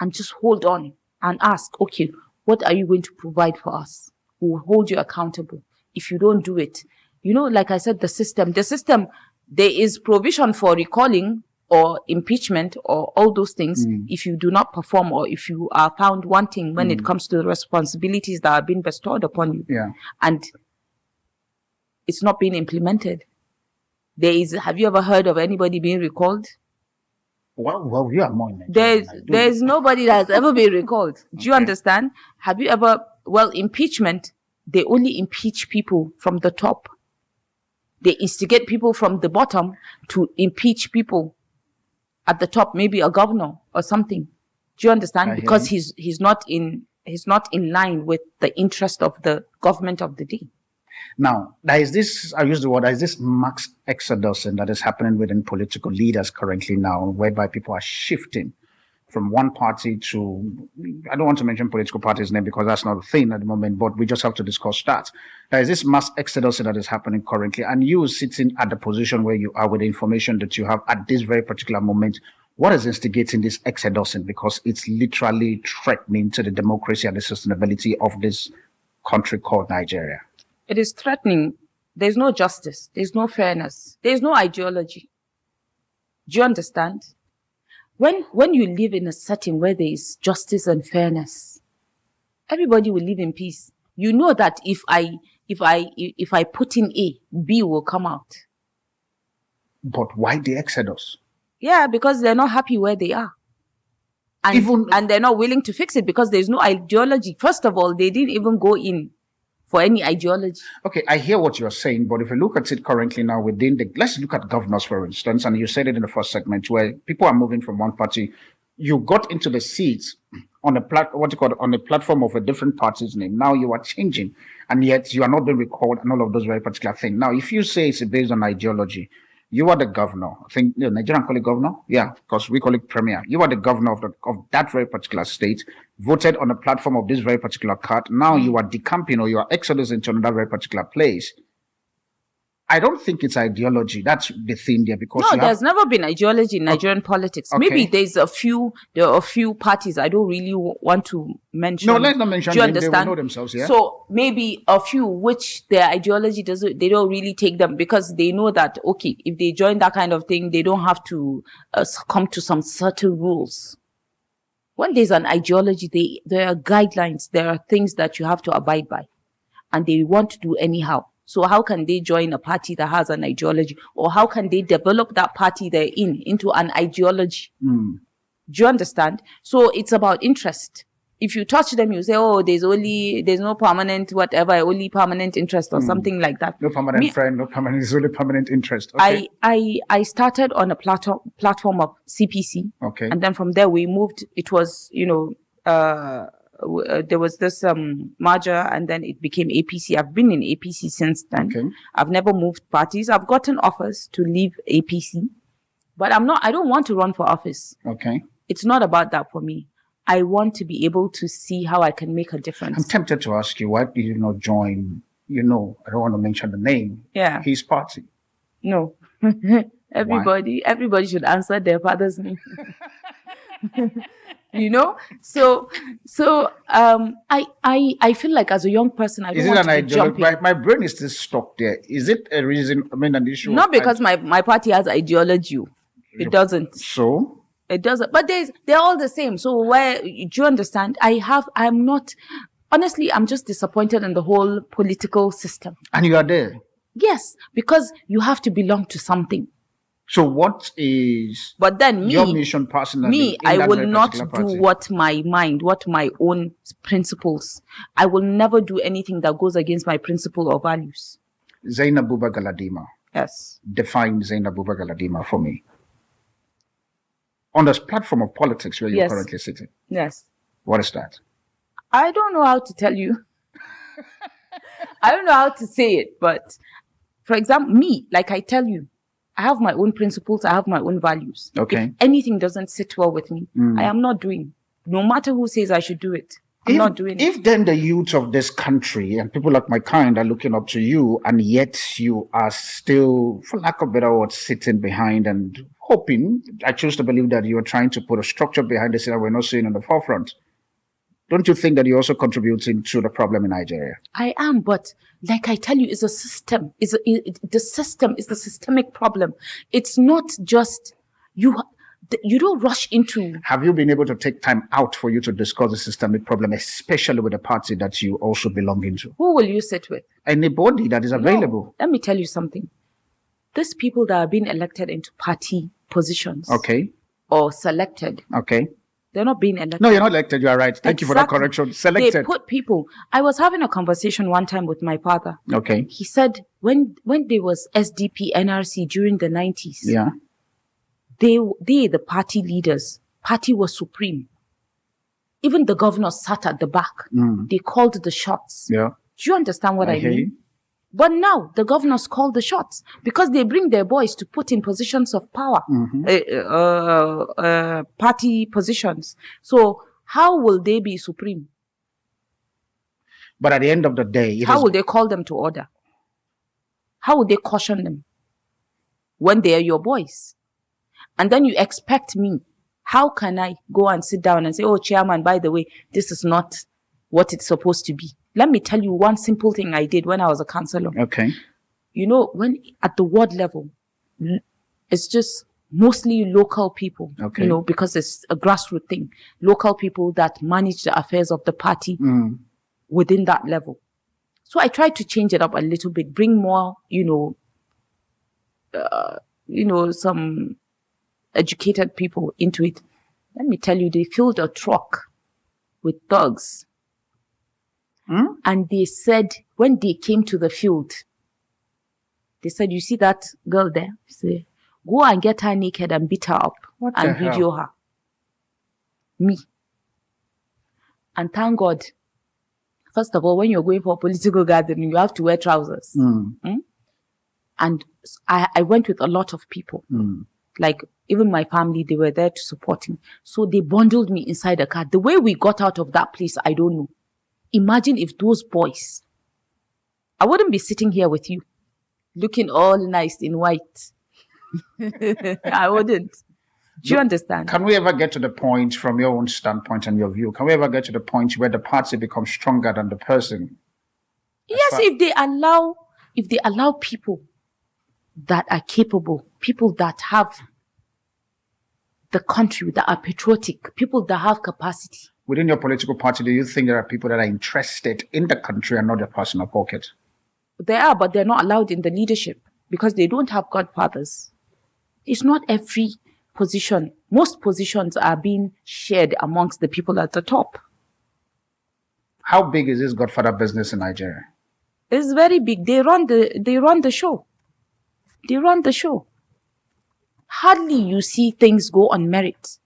just hold on and ask, okay, what are you going to provide for us? We will hold you accountable. If you don't do it, like I said, the system, there is provision for recalling or impeachment or all those things if you do not perform or if you are found wanting when it comes to the responsibilities that are being bestowed upon you. Yeah. And it's not being implemented. Have you ever heard of anybody being recalled? Well, you are more in There's nobody that has ever been recalled. Do you understand? Have you ever, impeachment, they only impeach people from the top. They instigate people from the bottom to impeach people at the top, maybe a governor or something. Do you understand? Because he's not in line with the interest of the government of the day. Now, there is this mass exodus that is happening within political leaders currently now, whereby people are shifting from one party to, I don't want to mention political parties' name because that's not a thing at the moment, but we just have to discuss that. There is this mass exodus that is happening currently, and you sitting at the position where you are with the information that you have at this very particular moment, what is instigating this exodus? Because it's literally threatening to the democracy and the sustainability of this country called Nigeria. It is threatening. There's no justice. There's no fairness. There's no ideology. Do you understand? When you live in a setting where there is justice and fairness, everybody will live in peace. You know that if I put in A, B will come out. But why the exodus? Yeah, because they're not happy where they are. And they're not willing to fix it because there's no ideology. First of all, they didn't even go in for any ideology. Okay, I hear what you're saying, but if you look at it currently now let's look at governors, for instance, and you said it in the first segment where people are moving from one party. You got into the seats on a platform of a different party's name. Now you are changing, and yet you are not being recalled and all of those very particular things. Now, if you say it's based on ideology, you are the governor. I think Nigerian call it governor. Yeah, because we call it premier. You are the governor of that very particular state, voted on a platform of this very particular card. Now you are decamping or you are exodus into another very particular place. I don't think it's ideology. That's the thing there, because there's never been ideology in Nigerian politics. Okay. Maybe there are a few parties I don't really want to mention. No, let's not mention them. They will know themselves, yeah? So maybe a few which their ideology they don't really take them because they know that, okay, if they join that kind of thing, they don't have to come to some certain rules. When there's an ideology, there are guidelines, there are things that you have to abide by, and they want to do anyhow. So how can they join a party that has an ideology? Or how can they develop that party they're into an ideology? Do you understand? So it's about interest. If you touch them, you say, oh, there's no permanent whatever, only permanent interest or something like that. No permanent friend, no permanent, it's only permanent interest. Okay. I started on a platform of CPC. Okay. And then from there we moved, it was, there was this merger, and then it became APC. I've been in APC since then. Okay. I've never moved parties. I've gotten offers to leave APC, but I don't want to run for office. Okay. It's not about that for me. I want to be able to see how I can make a difference. I'm tempted to ask you, why did you not join, I don't want to mention the name. Yeah. His party. No. Everybody should answer their father's name. So I feel like as a young person, I don't want to be jumping. My brain is still stuck there. Is it a reason? An issue? Not because my party has ideology. It doesn't. So it doesn't. But they're all the same. So do you understand? I'm just disappointed in the whole political system. And you are there. Yes, because you have to belong to something. So what is but then your mission personally? I will not do what my own principles. I will never do anything that goes against my principle or values. Zainab Buba Galadima. Yes. Define Zainab Buba Galadima for me. On this platform of politics where you're currently sitting. Yes. What is that? I don't know how to tell you. I don't know how to say it, but for example, me, like I tell you, I have my own principles. I have my own values. Okay. If anything doesn't sit well with me, I am not doing. No matter who says I should do it, I'm not doing it. If then the youth of this country and people like my kind are looking up to you, and yet you are still, for lack of better words, sitting behind and hoping, I choose to believe that you are trying to put a structure behind this that we're not seeing in the forefront. Don't you think that you're also contributing to the problem in Nigeria? I am, but like I tell you, it's a system. The system is the systemic problem. It's not just you. You don't rush into. Have you been able to take time out for you to discuss the systemic problem, especially with the party that you also belong into? Who will you sit with? Anybody that is available. No. Let me tell you something. These people that are being elected into party positions. Okay. Or selected. Okay. They're not being elected. No, you're not elected. You are right. Thank you for that correction. Selected. They put people. I was having a conversation one time with my father. Okay. He said when there was SDP, NRC during the 90s. Yeah. They, the party leaders, party was supreme. Even the governor sat at the back. They called the shots. Yeah. Do you understand what I mean? But now the governors call the shots because they bring their boys to put in positions of power, party positions. So how will they be supreme? But at the end of the day, how will they call them to order? How will they caution them when they are your boys? And then you expect me, how can I go and sit down and say, oh, chairman, by the way, this is not what it's supposed to be. Let me tell you one simple thing I did when I was a councillor. Okay. When at the ward level, it's just mostly local people, because it's a grassroots thing. Local people that manage the affairs of the party within that level. So I tried to change it up a little bit, bring more, some educated people into it. Let me tell you, they filled a truck with thugs. And they said, when they came to the field, they said, you see that girl there? Say, go and get her naked and beat her up and video her. Me. And thank God, first of all, when you're going for a political gathering, you have to wear trousers. And I went with a lot of people. Like, even my family, they were there to support me. So they bundled me inside a car. The way we got out of that place, I don't know. Imagine if those boys, I wouldn't be sitting here with you, looking all nice in white. I wouldn't. Do you understand? Can we ever get to the point, from your own standpoint and your view, can we ever get to the point where the party becomes stronger than the person? Yes, if they allow people that are capable, people that have the country, that are patriotic, people that have capacity. Within your political party, do you think there are people that are interested in the country and not their personal pocket? They are, but they're not allowed in the leadership because they don't have godfathers. It's not every position. Most positions are being shared amongst the people at the top. How big is this godfather business in Nigeria? It's very big. They run the show. They run the show. Hardly you see things go on merit.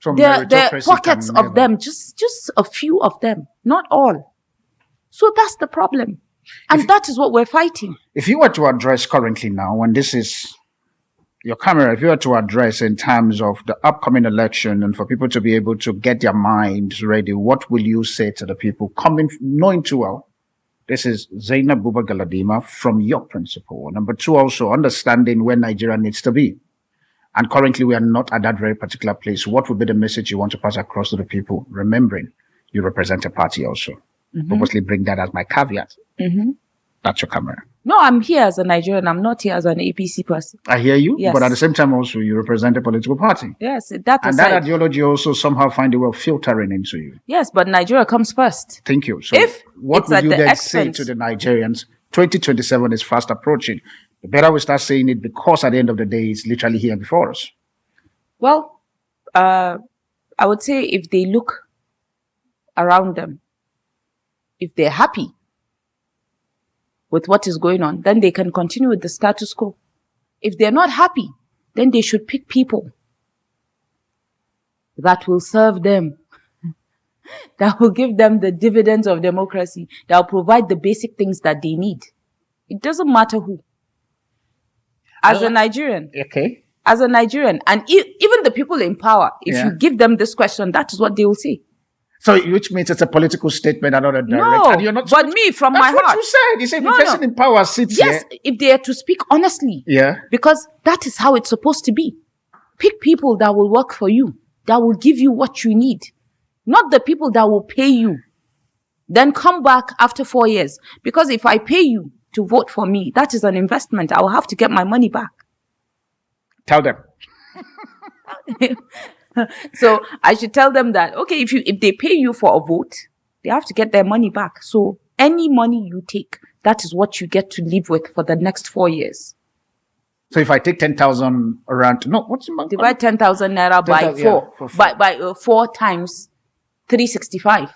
From There are meritocracy pockets can of never- them, just a few of them, not all. So that's the problem. And that is what we're fighting. If you were to address currently now, when this is your camera, if you were to address in terms of the upcoming election and for people to be able to get their minds ready, what will you say to the people coming, knowing too well, this is Zainab Buba Galadima from your principle. Number two, also understanding where Nigeria needs to be. And currently we are not at that very particular place. What would be the message you want to pass across to the people? Remembering you represent a party also. Purposely bring that as my caveat. That's your camera. No, I'm here as a Nigerian. I'm not here as an APC person. I hear you, Yes. but at the same time also you represent a political party. Yes, that And aside. that ideology also somehow find a way of filtering into you. Yes, but Nigeria comes first. Thank you. So If what it's would at you the then expense- say to the Nigerians? 2027 is fast approaching. The better we start saying it, because at the end of the day, it's literally here before us. Well, I would say if they look around them, if they're happy with what is going on, then they can continue with the status quo. If they're not happy, then they should pick people that will serve them, that will give them the dividends of democracy, that will provide the basic things that they need. It doesn't matter who. As a Nigerian, Okay. as a Nigerian, and even the people in power, if Yeah. you give them this question, that is what they will say. So, which means it's a political statement and not a direct. No, and you're not but me, from That's my what heart. you said. You said No, the person no. in power sits Yes, here. if they are to speak honestly. Yeah. Because that is how it's supposed to be. Pick people that will work for you, that will give you what you need, not the people that will pay you. Then come back after 4 years. Because if I pay you to vote for me, that is an investment. I will have to get my money back. Tell them. So I should tell them that, okay, if they pay you for a vote, they have to get their money back. So any money you take, that is what you get to live with for the next 4 years. So if I take 10,000 around, no, what's the Divide 10,000 naira by 10,000, four, yeah, for four. by 4 times 365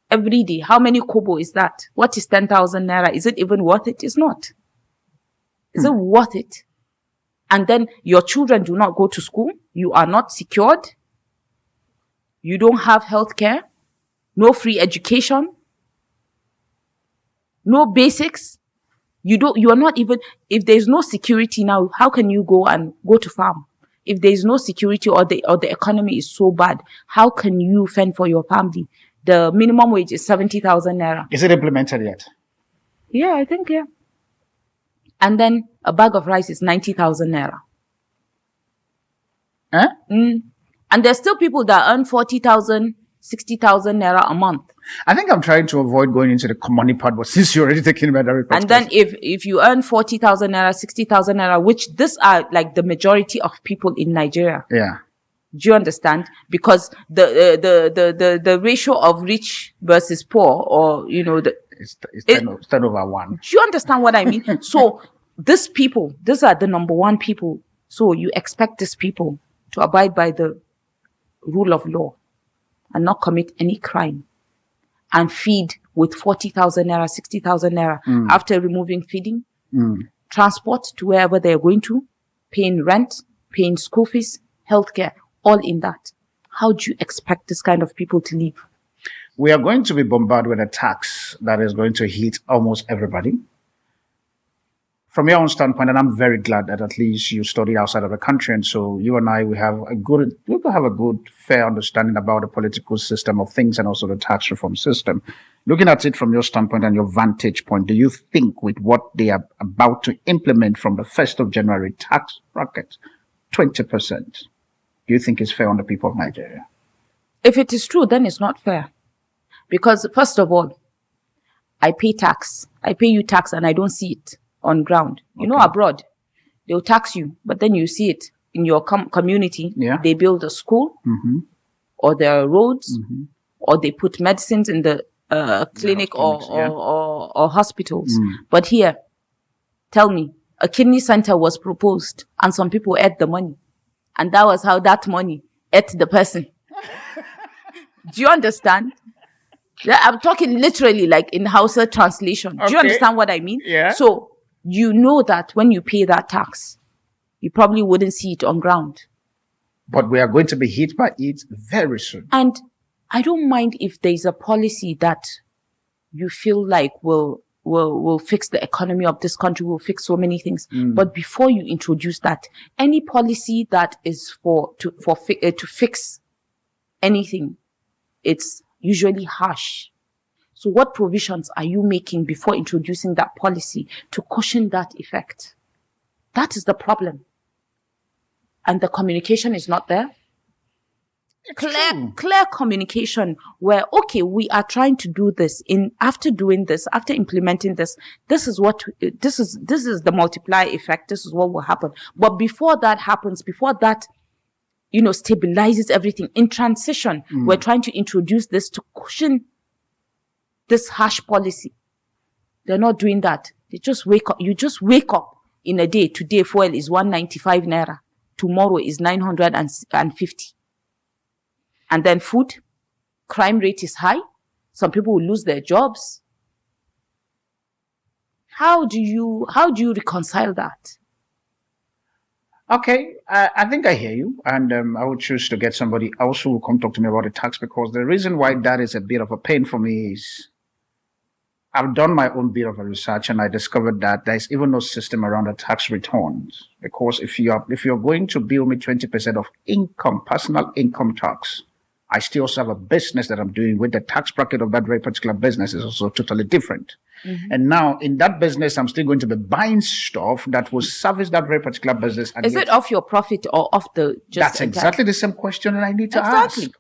every day. How many kobo is that? What is 10,000 naira? Is it even worth it? It's not. Is it worth it? And then your children do not go to school. You are not secured. You don't have health care. No free education. No basics. You are not even, if there's no security now, how can you go to farm? If there's no security or the economy is so bad, how can you fend for your family? The minimum wage is 70,000 naira. Is it implemented yet? Yeah, I think, yeah. And then a bag of rice is 90,000 naira. Huh? And there's still people that earn 40,000, 60,000 naira a month. I think I'm trying to avoid going into the money part, but since you're already taking about that, And then if you earn 40,000 naira, 60,000 naira, which these are like the majority of people in Nigeria. yeah. Do you understand? Because the ratio of rich versus poor, or It's 10 over 1. do you understand what I mean? So these are the number one people. So you expect these people to abide by the rule of law and not commit any crime and feed with 40,000 naira, 60,000 naira after removing feeding, transport to wherever they're going to, paying rent, paying school fees, healthcare, all in that. How do you expect this kind of people to live? We are going to be bombarded with a tax that is going to hit almost everybody. From your own standpoint, and I'm very glad that at least you studied outside of the country, and so you and I, we have a good, fair understanding about the political system of things and also the tax reform system. Looking at it from your standpoint and your vantage point, do you think with what they are about to implement from the 1st of January tax bracket, 20%, do you think is fair on the people of Nigeria? If it is true, then it's not fair. Because first of all, I pay tax. I pay you tax and I don't see it on ground. You know, abroad, they'll tax you, but then you see it in your community. Yeah. They build a school, or there are roads, or they put medicines in the clinic or hospitals. But here, tell me, a kidney center was proposed and some people ate the money. And that was how that money ate the person. Do you understand? Yeah, I'm talking literally like in Hausa translation. Do you understand what I mean? Yeah. So you know that when you pay that tax, you probably wouldn't see it on ground. But we are going to be hit by it very soon. And I don't mind if there's a policy that you feel like will fix the economy of this country, will fix so many things. But before you introduce that, any policy that is to fix anything, it's usually harsh. So what provisions are you making before introducing that policy to cushion that effect? That is the problem. And the communication is not there. Clear communication where, okay, we are trying to do this. After doing this, after implementing this, this is the multiplier effect. This is what will happen. But before that happens, before that, stabilizes everything in transition, we're trying to introduce this to cushion this harsh policy. They're not doing that. They just wake up. You just wake up in a day. Today, fuel is 195 naira. Tomorrow is 950. And then food, crime rate is high. Some people will lose their jobs. How do you reconcile that? Okay, I think I hear you, and I would choose to get somebody else who will come talk to me about the tax, because the reason why that is a bit of a pain for me is I've done my own bit of a research, and I discovered that there's even no system around the tax returns. Because if you're going to bill me 20% of income, personal income tax, I still also have a business that I'm doing with the tax bracket of that very particular business is also totally different. And now in that business, I'm still going to be buying stuff that will service that very particular business. And is it off your profit or off the That's exactly the same question that I need to ask.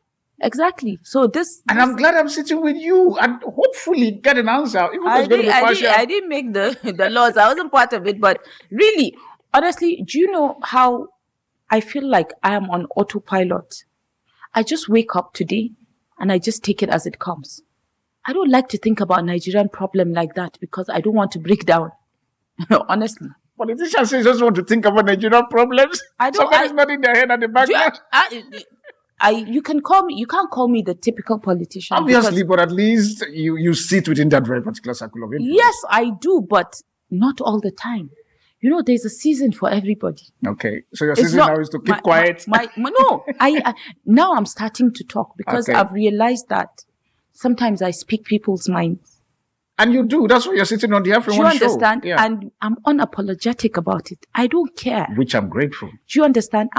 Exactly. So and I'm glad I'm sitting with you and hopefully get an answer. I didn't make the laws. I wasn't part of it. But really, honestly, do you know how I feel like I am on autopilot? I just wake up today and I just take it as it comes. I don't like to think about Nigerian problem like that because I don't want to break down. Honestly. Politicians just want to think about Nigerian problems. Somebody's nodding their head at the background. You can't call me the typical politician. Obviously, but at least you sit within that very particular circle of influence. Yes, I do, but not all the time. There's a season for everybody. Okay, so your season now is to keep quiet. No, now I'm starting to talk because I've realized that sometimes I speak people's minds. And you do. That's why you're sitting on the AfriOne Show. Do you understand? Yeah. And I'm unapologetic about it. I don't care. Which I'm grateful. Do you understand?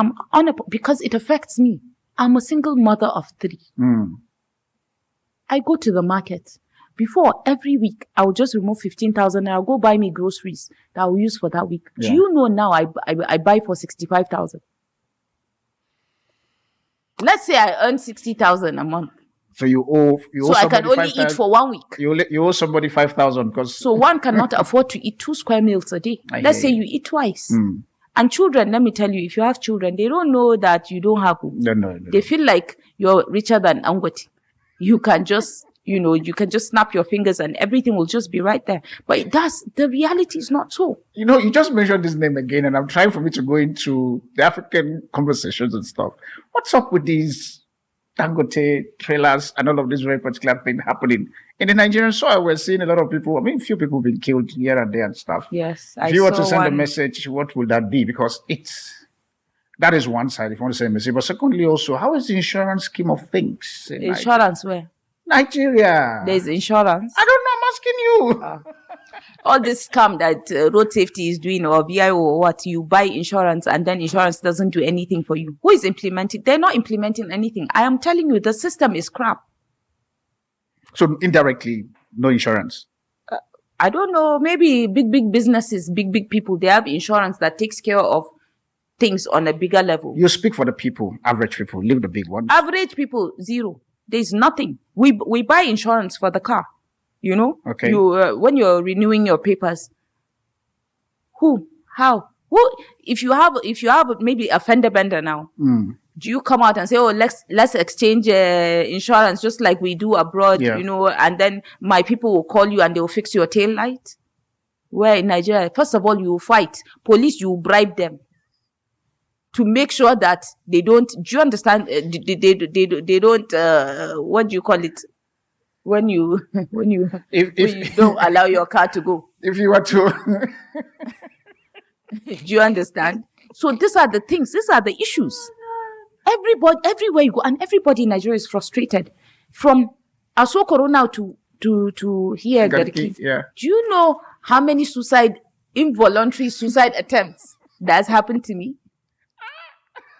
Because it affects me. I'm a single mother of 3. I go to the market. Before, every week, I would just remove 15,000 and I'll go buy me groceries that I will use for that week. Yeah. Do you know now I buy for 65,000? Let's say I earn 60,000 a month. So you owe so I can only eat for 1 week. You owe somebody 5,000 because. So one cannot afford to eat 2 square meals a day. Let's say you eat twice. And children, let me tell you, if you have children, they don't know that you don't have. No. They feel like you're richer than Angote. You can just. You can just snap your fingers and everything will just be right there. But the reality is not so. You just mentioned this name again and I'm trying for me to go into the African conversations and stuff. What's up with these Dangote trailers and all of this very particular thing happening? In the Nigerian soil, we're seeing a lot of people, few people being killed here and there and stuff. Yes. If you were to send a message, what would that be? Because that is one side if you want to send a message. But secondly also, how is the insurance scheme of things? Insurance where? Nigeria. There's insurance. I don't know. I'm asking you. All this scam that road safety is doing or VIO or what, you buy insurance and then insurance doesn't do anything for you. Who is implementing? They're not implementing anything. I am telling you, the system is crap. So indirectly, no insurance. I don't know. Maybe big businesses, big people, they have insurance that takes care of things on a bigger level. You speak for the people, average people, leave the big ones. Average people, zero. There's nothing. We buy insurance for the car, Okay. When you're renewing your papers. Who? How? Who? If you have maybe a fender bender now, do you come out and say, oh, let's exchange insurance just like we do abroad, and then my people will call you and they will fix your tail light? Where in Nigeria, first of all, you will fight. Police, you will bribe them to make sure that they don't, do you understand? They don't, what do you call it? When you don't allow your car to go. If you were to. Do you understand? So these are the things, these are the issues. Everybody, everywhere you go, and everybody in Nigeria is frustrated. From Asokoro now to here. Yeah. Do you know how many involuntary suicide attempts that has happened to me?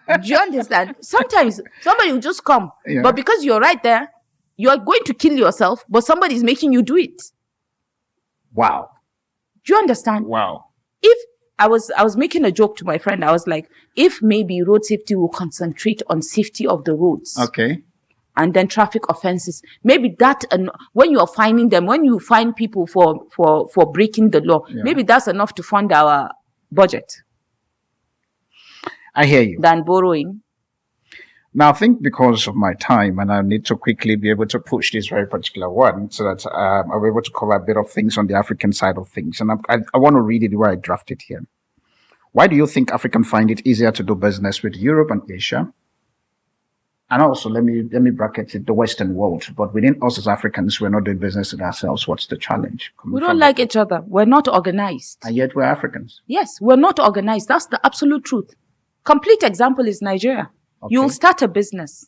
Do you understand? Sometimes somebody will just come, but because you're right there, you're going to kill yourself, but somebody is making you do it. Wow. Do you understand? Wow. If I was making a joke to my friend, I was like, if maybe road safety will concentrate on safety of the roads. Okay. And then traffic offenses. Maybe that, when you are finding them, when you find people for breaking the law, maybe that's enough to fund our budget. I hear you. Than borrowing. Now, I think because of my time, and I need to quickly be able to push this very particular one so that I'll be able to cover a bit of things on the African side of things. And I want to read it where I drafted here. Why do you think Africans find it easier to do business with Europe and Asia? And also, let me bracket it, the Western world. But within us as Africans, we're not doing business with ourselves. What's the challenge? We don't like each other. We're not organized. And yet we're Africans. Yes, we're not organized. That's the absolute truth. Complete example is Nigeria. Okay. You'll start a business.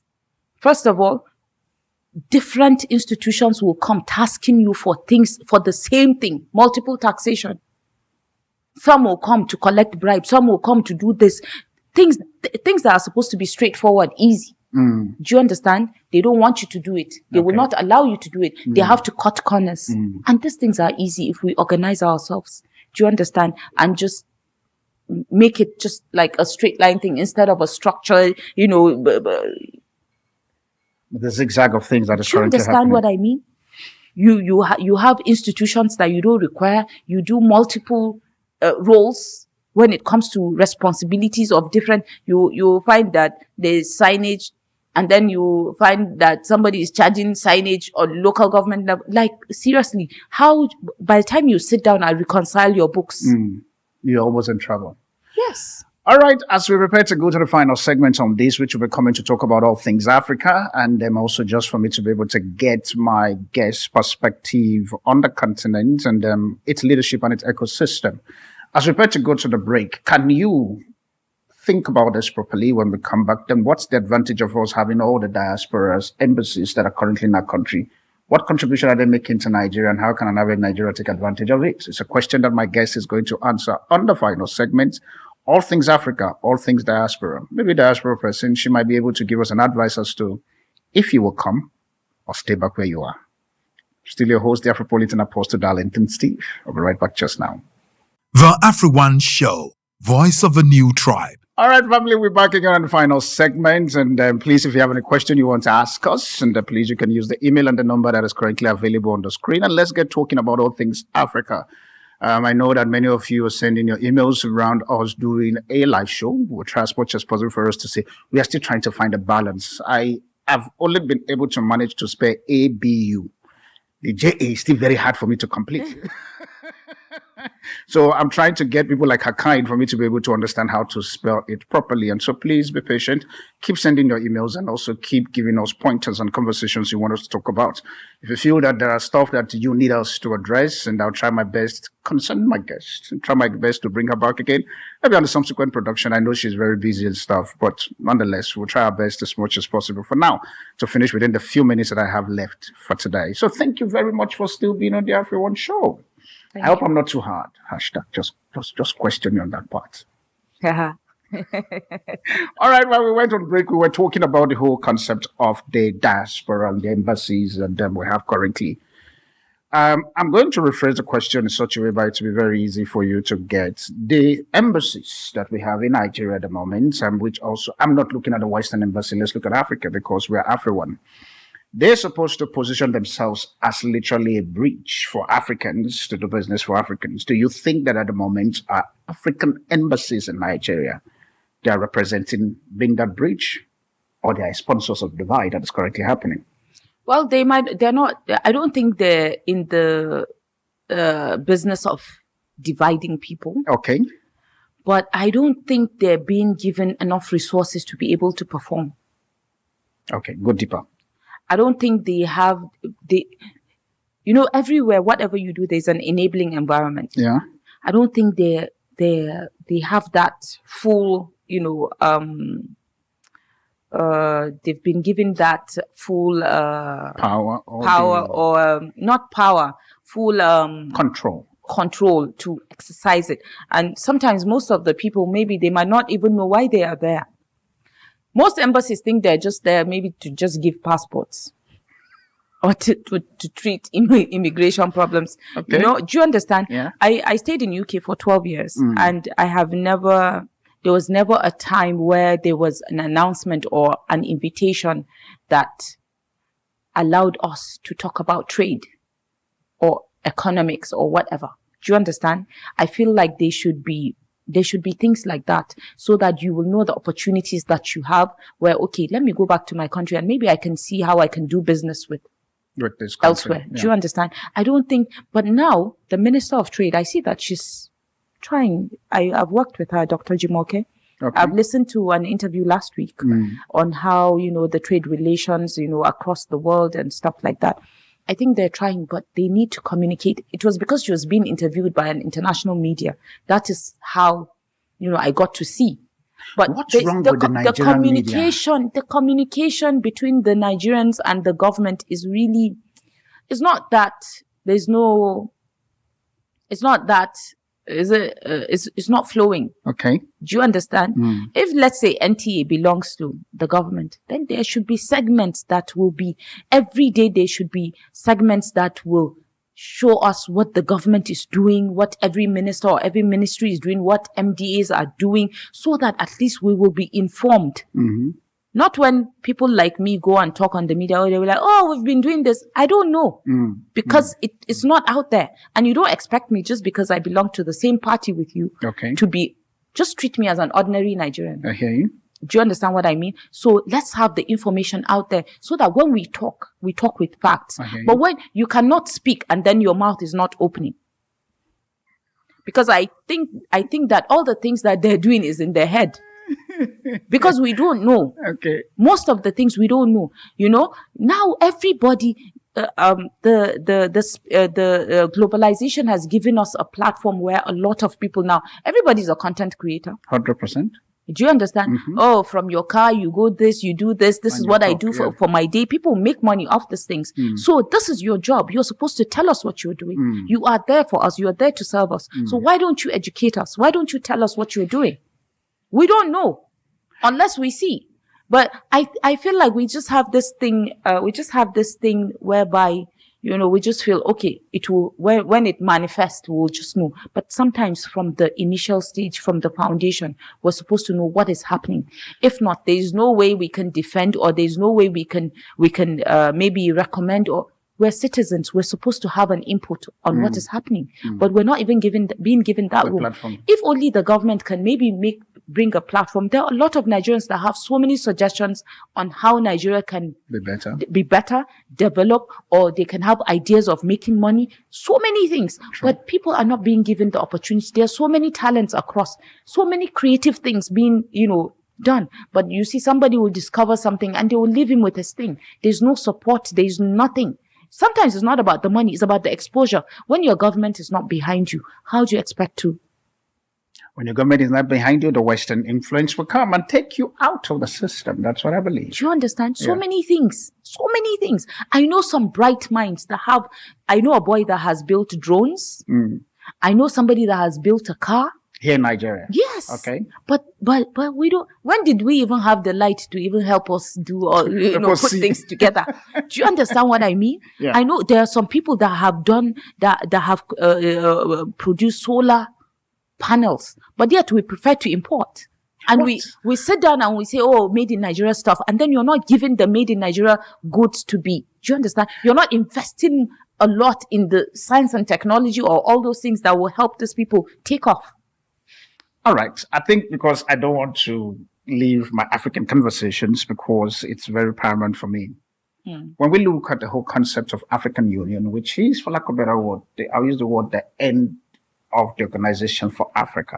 First of all, different institutions will come tasking you for things, for the same thing, multiple taxation. Some will come to collect bribes. Some will come to do this. Things that are supposed to be straightforward, easy. Do you understand? They don't want you to do it. They will not allow you to do it. They have to cut corners. And these things are easy if we organize ourselves. Do you understand? And just make it just like a straight line thing instead of a structure, the zigzag of things that is currently happening. Do you understand what I mean? You have institutions that you don't require. You do multiple roles when it comes to responsibilities of different. You find that there's signage, and then you find that somebody is charging signage on local government level. Like, seriously, how by the time you sit down and reconcile your books, you're almost in trouble. Yes. All right, as we prepare to go to the final segment on this, which will be coming to talk about all things Africa, and then also just for me to be able to get my guest perspective on the continent and its leadership and its ecosystem. As we prepare to go to the break, can you think about this properly when we come back? Then what's the advantage of us having all the diasporas, embassies that are currently in our country? What contribution are they making to Nigeria, and how can an average Nigeria take advantage of it? It's a question that my guest is going to answer on the final segment. All things Africa, all things diaspora. Maybe a diaspora person, she might be able to give us an advice as to if you will come or stay back where you are. Still your host, the Afropolitan Apostle Darlington Steve. I'll be right back just now. The AfriOne Show, voice of a new tribe. All right, family, we're back again on the final segment. And please, if you have any question you want to ask us, and please, you can use the email and the number that is currently available on the screen. And let's get talking about all things Africa. I know that many of you are sending your emails around us doing a live show. We'll try as much as possible for us to say we are still trying to find a balance. I have only been able to manage to spell ABU. The JA is still very hard for me to complete. So I'm trying to get people like her kind for me to be able to understand how to spell it properly. And so please be patient. Keep sending your emails and also keep giving us pointers and conversations you want us to talk about. If you feel that there are stuff that you need us to address, and I'll try my best, concern my guest, and try my best to bring her back again. Maybe on the subsequent production. I know she's very busy and stuff, but nonetheless, we'll try our best as much as possible for now to finish within the few minutes that I have left for today. So thank you very much for still being on the AfriOne Show. I hope I'm not too hard. Hashtag just question me on that part. All right, when we went on break, we were talking about the whole concept of the diaspora and the embassies and we have currently. I'm going to rephrase the question in such a way by it to be very easy for you to get. The embassies that we have in Nigeria at the moment, which also, I'm not looking at the Western embassy, let's look at Africa because we're AfriOne. They're supposed to position themselves as literally a bridge for Africans to do business for Africans. Do you think that at the moment our African embassies in Nigeria, they are representing being that bridge, or they are sponsors of the divide that is currently happening? Well, they're not. I don't think they're in the business of dividing people. Okay. But I don't think they're being given enough resources to be able to perform. Okay, go deeper. I don't think they have everywhere, whatever you do, there's an enabling environment. Yeah. I don't think they have that full, they've been given that full power or not power, full control to exercise it. And sometimes most of the people, maybe they might not even know why they are there. Most embassies think they're just there maybe to just give passports or to treat immigration problems. Okay. You know, do you understand? Yeah. I stayed in UK for 12 years and there was never a time where there was an announcement or an invitation that allowed us to talk about trade or economics or whatever. Do you understand? I feel like there should be things like that so that you will know the opportunities that you have where, okay, let me go back to my country and maybe I can see how I can do business with this country. Elsewhere. Yeah. Do you understand? I don't think, but now the Minister of Trade, I see that she's trying. I've worked with her, Dr. Jimoke. Okay. I've listened to an interview last week on how, the trade relations, across the world and stuff like that. I think they're trying, but they need to communicate. It was because she was being interviewed by an international media. That is how, I got to see. But what's wrong with the Nigerian media? The communication between the Nigerians and the government is really, it's not that it's not flowing. Okay. Do you understand? If, let's say, NTA belongs to the government, then there should be segments that will be, every day there should be segments that will show us what the government is doing, what every minister or every ministry is doing, what MDAs are doing, so that at least we will be informed. Not when people like me go and talk on the media, or they were like, oh, we've been doing this. I don't know. Because it's not out there. And you don't expect me, just because I belong to the same party with you, just treat me as an ordinary Nigerian. I hear you. Do you understand what I mean? So let's have the information out there so that when we talk with facts. But when you cannot speak and then your mouth is not opening. Because I think that all the things that they're doing is in their head. Because we don't know. Okay. Most of the things we don't know. Now everybody, the globalization has given us a platform where a lot of people now, everybody's a content creator. 100%. Do you understand? Oh, from your car, you go this, you do this. This is what I do for my day. People make money off these things. So this is your job. You're supposed to tell us what you're doing. You are there for us. You are there to serve us. So why don't you educate us? Why don't you tell us what you're doing? We don't know unless we see. But I feel like we just have this thing, whereby, we just feel, okay, it will, when it manifests, we'll just know. But sometimes from the initial stage, from the foundation, we're supposed to know what is happening. If not, there's no way we can defend, or there's no way we can maybe recommend, or we're citizens. We're supposed to have an input on what is happening, but we're not even being given that room. Platform. If only the government can maybe bring a platform. There are a lot of Nigerians that have so many suggestions on how Nigeria can be better, develop, or they can have ideas of making money. So many things, but people are not being given the opportunity. There are so many talents across, so many creative things being, done. But you see, somebody will discover something and they will leave him with his thing. There's no support. There's nothing. Sometimes it's not about the money. It's about the exposure. When your government is not behind you, how do you expect to? When your government is not behind you, the Western influence will come and take you out of the system. That's what I believe. Do you understand? So many things. So many things. I know some bright minds I know a boy that has built drones. I know somebody that has built a car. Here in Nigeria? Yes. Okay. But we don't, when did we even have the light to even help us do or, put things together? Do you understand what I mean? Yeah. I know there are some people that have done, that have produced solar panels, but yet we prefer to import. And we sit down and we say, oh, made in Nigeria stuff. And then you're not giving the made in Nigeria goods to be. Do you understand? You're not investing a lot in the science and technology or all those things that will help these people take off. All right. I think because I don't want to leave my African conversations because it's very paramount for me. When we look at the whole concept of African Union, which is, for lack of a better word, I'll use the word, the end of the Organization for Africa.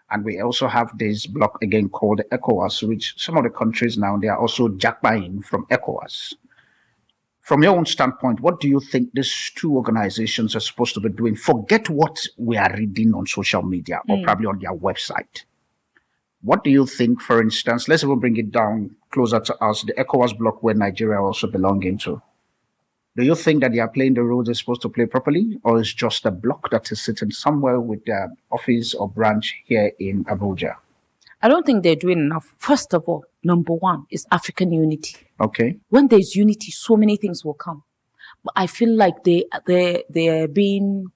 And we also have this bloc again called ECOWAS, which some of the countries now, they are also jackbuying from ECOWAS. From your own standpoint, what do you think these two organizations are supposed to be doing? Forget what we are reading on social media or probably on their website. What do you think, for instance, let's even bring it down closer to us, the ECOWAS bloc where Nigeria also belongs into. Do you think that they are playing the roles they're supposed to play properly, or is just a bloc that is sitting somewhere with their office or branch here in Abuja? I don't think they're doing enough. First of all, number one is African unity. Okay. When there's unity, so many things will come. But I feel like they're being,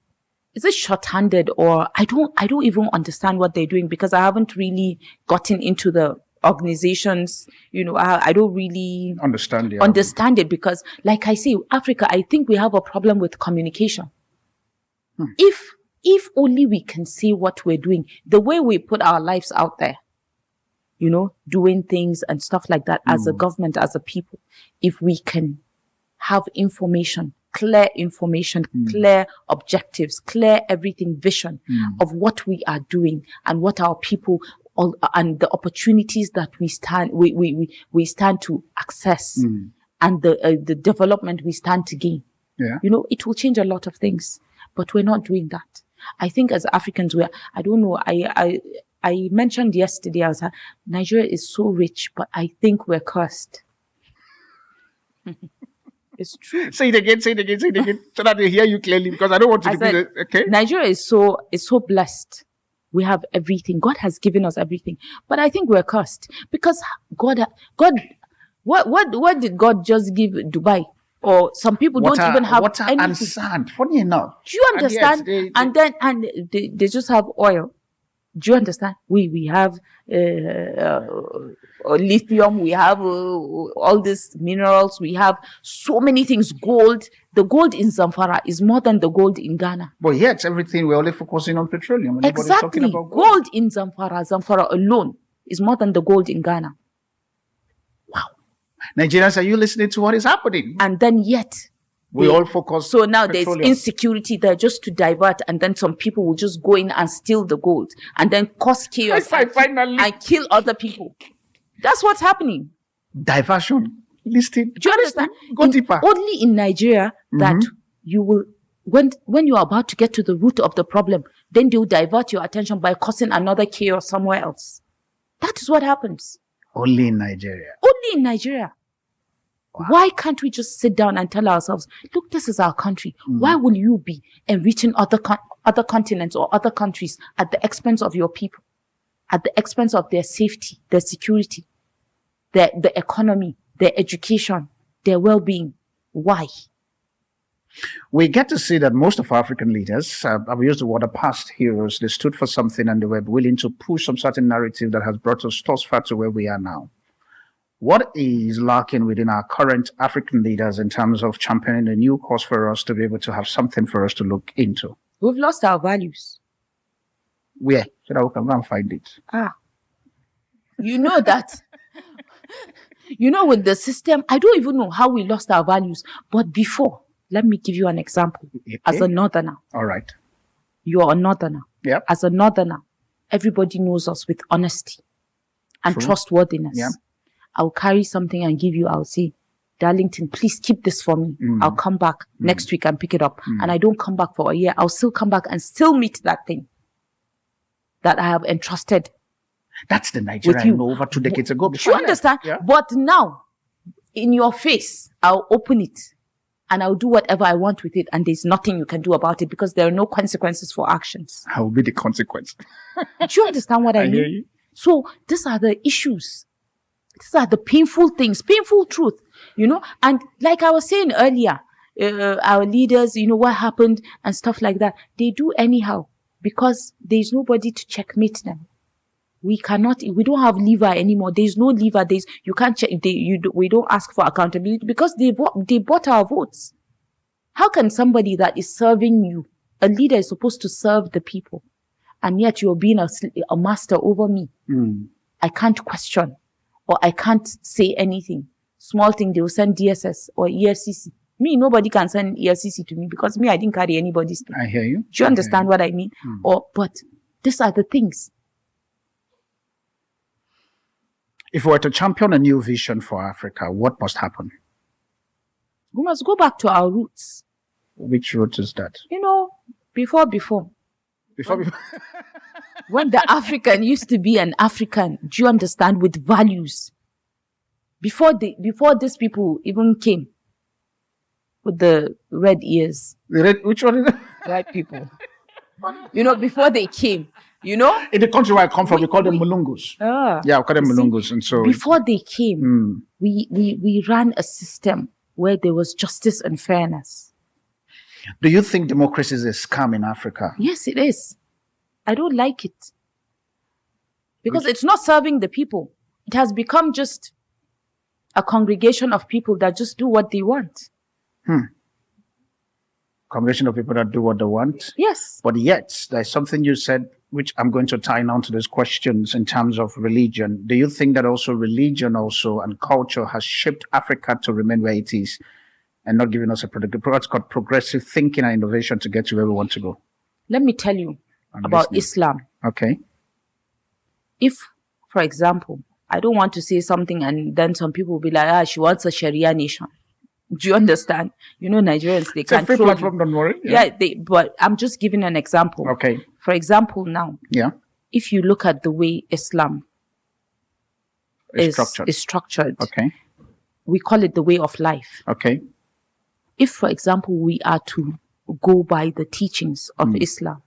is it short-handed, or I don't even understand what they're doing, because I haven't really gotten into the organizations. I don't really understand it, because like I say, Africa, I think we have a problem with communication. If only we can see what we're doing, the way we put our lives out there, doing things and stuff like that as a government, as a people, if we can have information, clear objectives, clear everything, vision of what we are doing and what our people and the opportunities that we stand to access and the development we stand to gain. Yeah. It will change a lot of things, but we're not doing that. I think as Africans, I don't know, I mentioned yesterday, Nigeria is so rich, but I think we're cursed. It's true. Say it again, so that they hear you clearly, because I don't want to repeat it. Okay. Nigeria is so blessed. We have everything. God has given us everything. But I think we're cursed, because what did God just give Dubai? Or some people don't even have water anything. And sand. Funny enough. Do you understand? And they just have oil. Do you understand? We have lithium. We have all these minerals. We have so many things. Gold. The gold in Zamfara is more than the gold in Ghana. But yet everything we're only focusing on petroleum. Exactly. Talking about gold in Zamfara alone is more than the gold in Ghana. Wow. Nigerians, are you listening to what is happening? And then yet we all focus. So now petroleum. There's insecurity there just to divert, and then some people will just go in and steal the gold and then cause chaos and kill other people. That's what's happening. Diversion. Listen. Do you understand? Go deeper. Only in Nigeria that you will, when you are about to get to the root of the problem, then they'll divert your attention by causing another chaos somewhere else. That is what happens. Only in Nigeria. Only in Nigeria. Wow. Why can't we just sit down and tell ourselves, look, this is our country. Why will you be enriching other continents or other countries at the expense of your people, at the expense of their safety, their security, the economy, their education, their well-being? Why? We get to see that most of our African leaders, I've used the word past heroes, they stood for something and they were willing to push some certain narrative that has brought us thus far to where we are now. What is lacking within our current African leaders in terms of championing a new cause for us to be able to have something for us to look into? We've lost our values. Where? So that we can go and find it. You know that. With the system, I don't even know how we lost our values. But before, let me give you an example. Okay. As a northerner. All right. You're a northerner. Yeah. As a northerner, everybody knows us with honesty and trustworthiness. Yeah. I'll carry something and give you. I'll say, Darlington, please keep this for me. I'll come back next week and pick it up. And I don't come back for a year. I'll still come back and still meet that thing that I have entrusted. That's the Nigeria I know over 2 decades ago. Do you understand? Yeah. But now, in your face, I'll open it and I'll do whatever I want with it. And there's nothing you can do about it because there are no consequences for actions. How will be the consequence? Do you understand what I mean? Hear you. So these are the issues. These are the painful things, painful truth, And like I was saying earlier, our leaders, what happened and stuff like that, they do anyhow because there's nobody to checkmate them. We don't have lever anymore. There's no lever. You can't check. We don't ask for accountability because they bought our votes. How can somebody that is serving you, a leader is supposed to serve the people, and yet you're being a master over me? I can't question or I can't say anything. Small thing, they will send DSS or EFCC. Me, nobody can send EFCC to me because me, I didn't carry anybody's thing. I hear you. Do you understand what I mean? But these are the things. If we were to champion a new vision for Africa, what must happen? We must go back to our roots. Which root is that? Before. When the African used to be an African, do you understand, with values? Before these people even came with the red ears. The red, which one is it? White people. Before they came, In the country where I come from, we call them Mulungus. Yeah, we call them Mulungus. And so before they came, we ran a system where there was justice and fairness. Do you think democracy is a scam in Africa? Yes, it is. I don't like it. Because it's not serving the people. It has become just a congregation of people that just do what they want. Congregation of people that do what they want? Yes. But yet, there's something you said, which I'm going to tie down to those questions in terms of religion. Do you think that also religion and culture has shaped Africa to remain where it is and not giving us what's called progressive thinking and innovation to get to where we want to go? Let me tell you about Islam. Okay. If, for example, I don't want to say something and then some people will be like, she wants a Sharia nation. Do you understand? Nigerians, they can't. It's a free platform, don't worry. Yeah, but I'm just giving an example. Okay. For example, now, if you look at the way Islam is structured, okay, we call it the way of life. Okay. If, for example, we are to go by the teachings of Islam,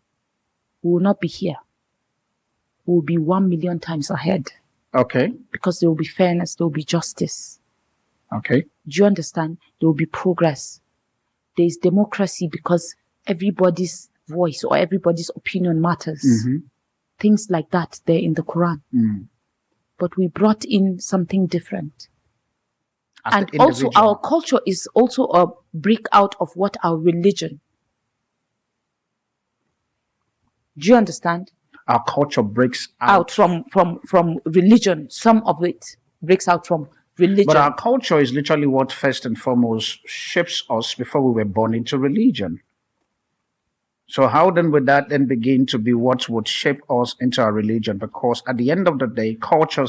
we will not be here. We will be 1 million times ahead. Okay. Because there will be fairness, there will be justice. Okay. Do you understand? There will be progress. There is democracy because everybody's voice or everybody's opinion matters. Things like that, they're in the Quran. But we brought in something different. And also our culture is also a breakout of what our religion. Do you understand? Our culture breaks out from religion. Some of it breaks out from religion. But our culture is literally what first and foremost shapes us before we were born into religion. So how then would that then begin to be what would shape us into our religion? Because at the end of the day, culture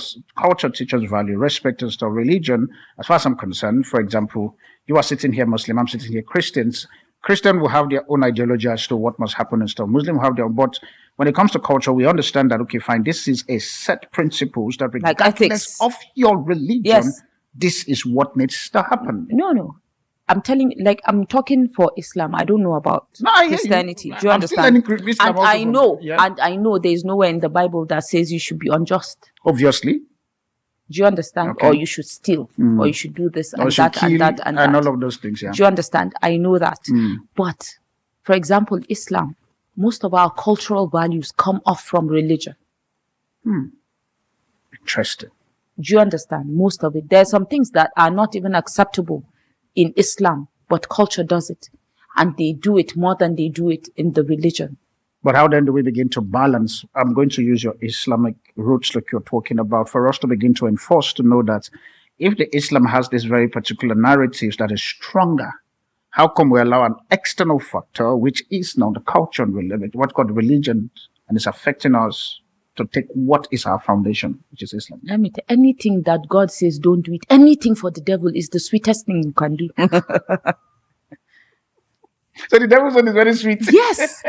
teaches value, respect and stuff. Religion, as far as I'm concerned, for example, you are sitting here Muslim, I'm sitting here Christians. Christian will have their own ideology as to what must happen and stuff. Muslim will have their own, but when it comes to culture, we understand that, okay, fine, this is a set principles that regardless of your religion, this is what needs to happen. No. I'm talking for Islam. I don't know about Christianity. Do you understand? And I know there is nowhere in the Bible that says you should be unjust. Obviously. Do you understand? Okay. Or you should steal, or you should do this and that and that and that. And all of those things, yeah. Do you understand? I know that. But, for example, Islam, most of our cultural values come off from religion. Interesting. Do you understand? Most of it. There are some things that are not even acceptable in Islam, but culture does it. And they do it more than they do it in the religion. But how then do we begin to balance? I'm going to use your Islamic roots like you're talking about for us to begin to enforce, to know that if the Islam has this very particular narrative that is stronger, how come we allow an external factor, which is now the culture and what's called religion, and it's affecting us to take what is our foundation, which is Islam? Let me tell you, anything that God says don't do it, anything for the devil is the sweetest thing you can do. So the devil's one is very sweet. Yes.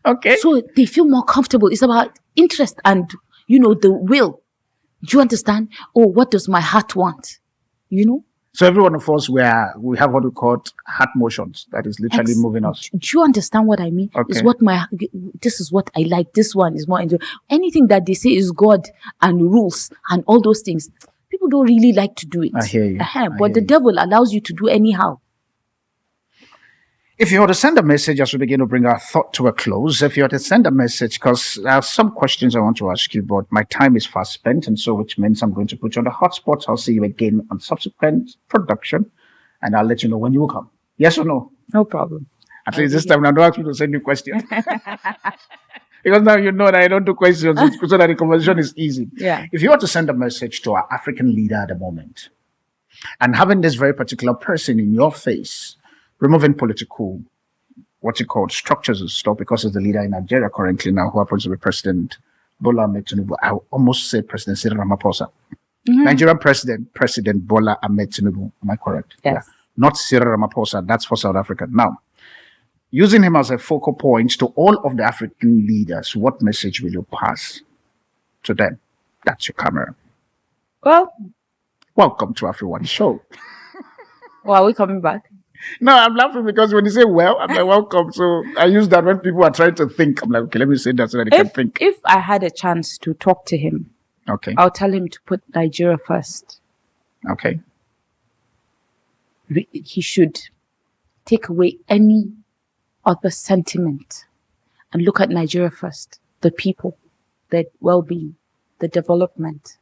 Okay. So they feel more comfortable. It's about interest and, the will. Do you understand? Oh, what does my heart want? So every one of us, we have what we call heart motions. That is literally moving us. Do you understand what I mean? Okay. This is what I like. This one is more enjoyable. Anything that they say is God and rules and all those things, people don't really like to do it. I hear you. But the devil allows you to do anyhow. If you were to send a message as we begin to bring our thought to a close, if you were to send a message, because there are some questions I want to ask you, but my time is fast spent, and so which means I'm going to put you on the hotspot. I'll see you again on subsequent production, and I'll let you know when you will come. Yes or no? No problem. At least this time, now don't ask me to send you questions. Because now you know that I don't do questions, so that the conversation is easy. Yeah. If you were to send a message to our African leader at the moment, and having this very particular person in your face, removing political, structures and stuff, because he's the leader in Nigeria currently now, who happens to be President Bola Ahmed Tinubu. I almost said President Cyril Ramaphosa. Nigerian President Bola Ahmed Tinubu. Am I correct? Yes. Yeah. Not Cyril Ramaphosa. That's for South Africa. Now, using him as a focal point to all of the African leaders, what message will you pass to them? That's your camera. Well, welcome to AfriOne Show. Well, are we coming back? No, I'm laughing because when you say well, I'm like, welcome. So I use that when people are trying to think. I'm like, okay, let me say that so that they can think. If I had a chance to talk to him, okay, I'll tell him to put Nigeria first. Okay. He should take away any other sentiment and look at Nigeria first. The people, their well-being, the development,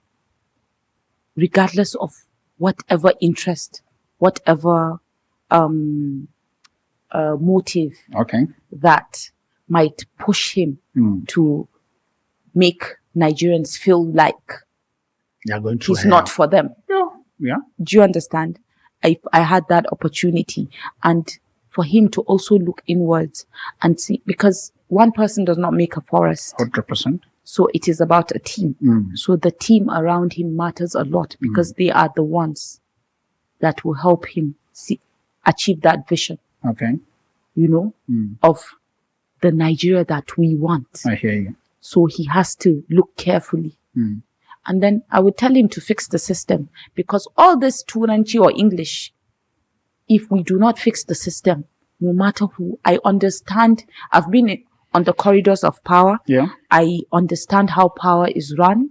regardless of whatever interest, whatever motive that might push him to make Nigerians feel like he's not for them. Yeah. Do you understand? If I had that opportunity, and for him to also look inwards and see, because one person does not make a forest. 100%. So it is about a team. So the team around him matters a lot because they are the ones that will help him achieve that vision. Okay. Of the Nigeria that we want. I hear you. So he has to look carefully. And then I would tell him to fix the system, because all this Turanchi or English, if we do not fix the system, no matter who, I understand, I've been on the corridors of power. Yeah. I understand how power is run.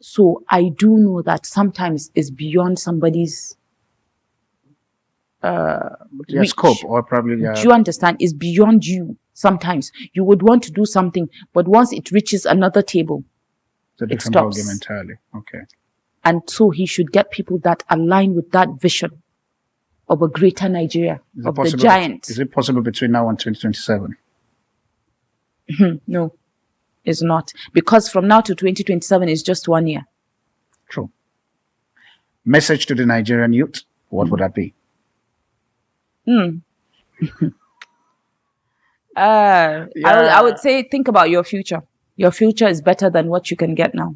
So I do know that sometimes it's beyond somebody's reach. Scope, or probably. Do you understand? It's beyond you. Sometimes you would want to do something, but once it reaches another table, it's a different it stops. ballgame entirely. Okay. And so he should get people that align with that vision of a greater Nigeria, of the giant. Is it possible between now and 2027? No, it's not. Because from now to 2027 is just 1 year. True. Message to the Nigerian youth, what would that be? I would say, think about your future. Your future is better than what you can get now.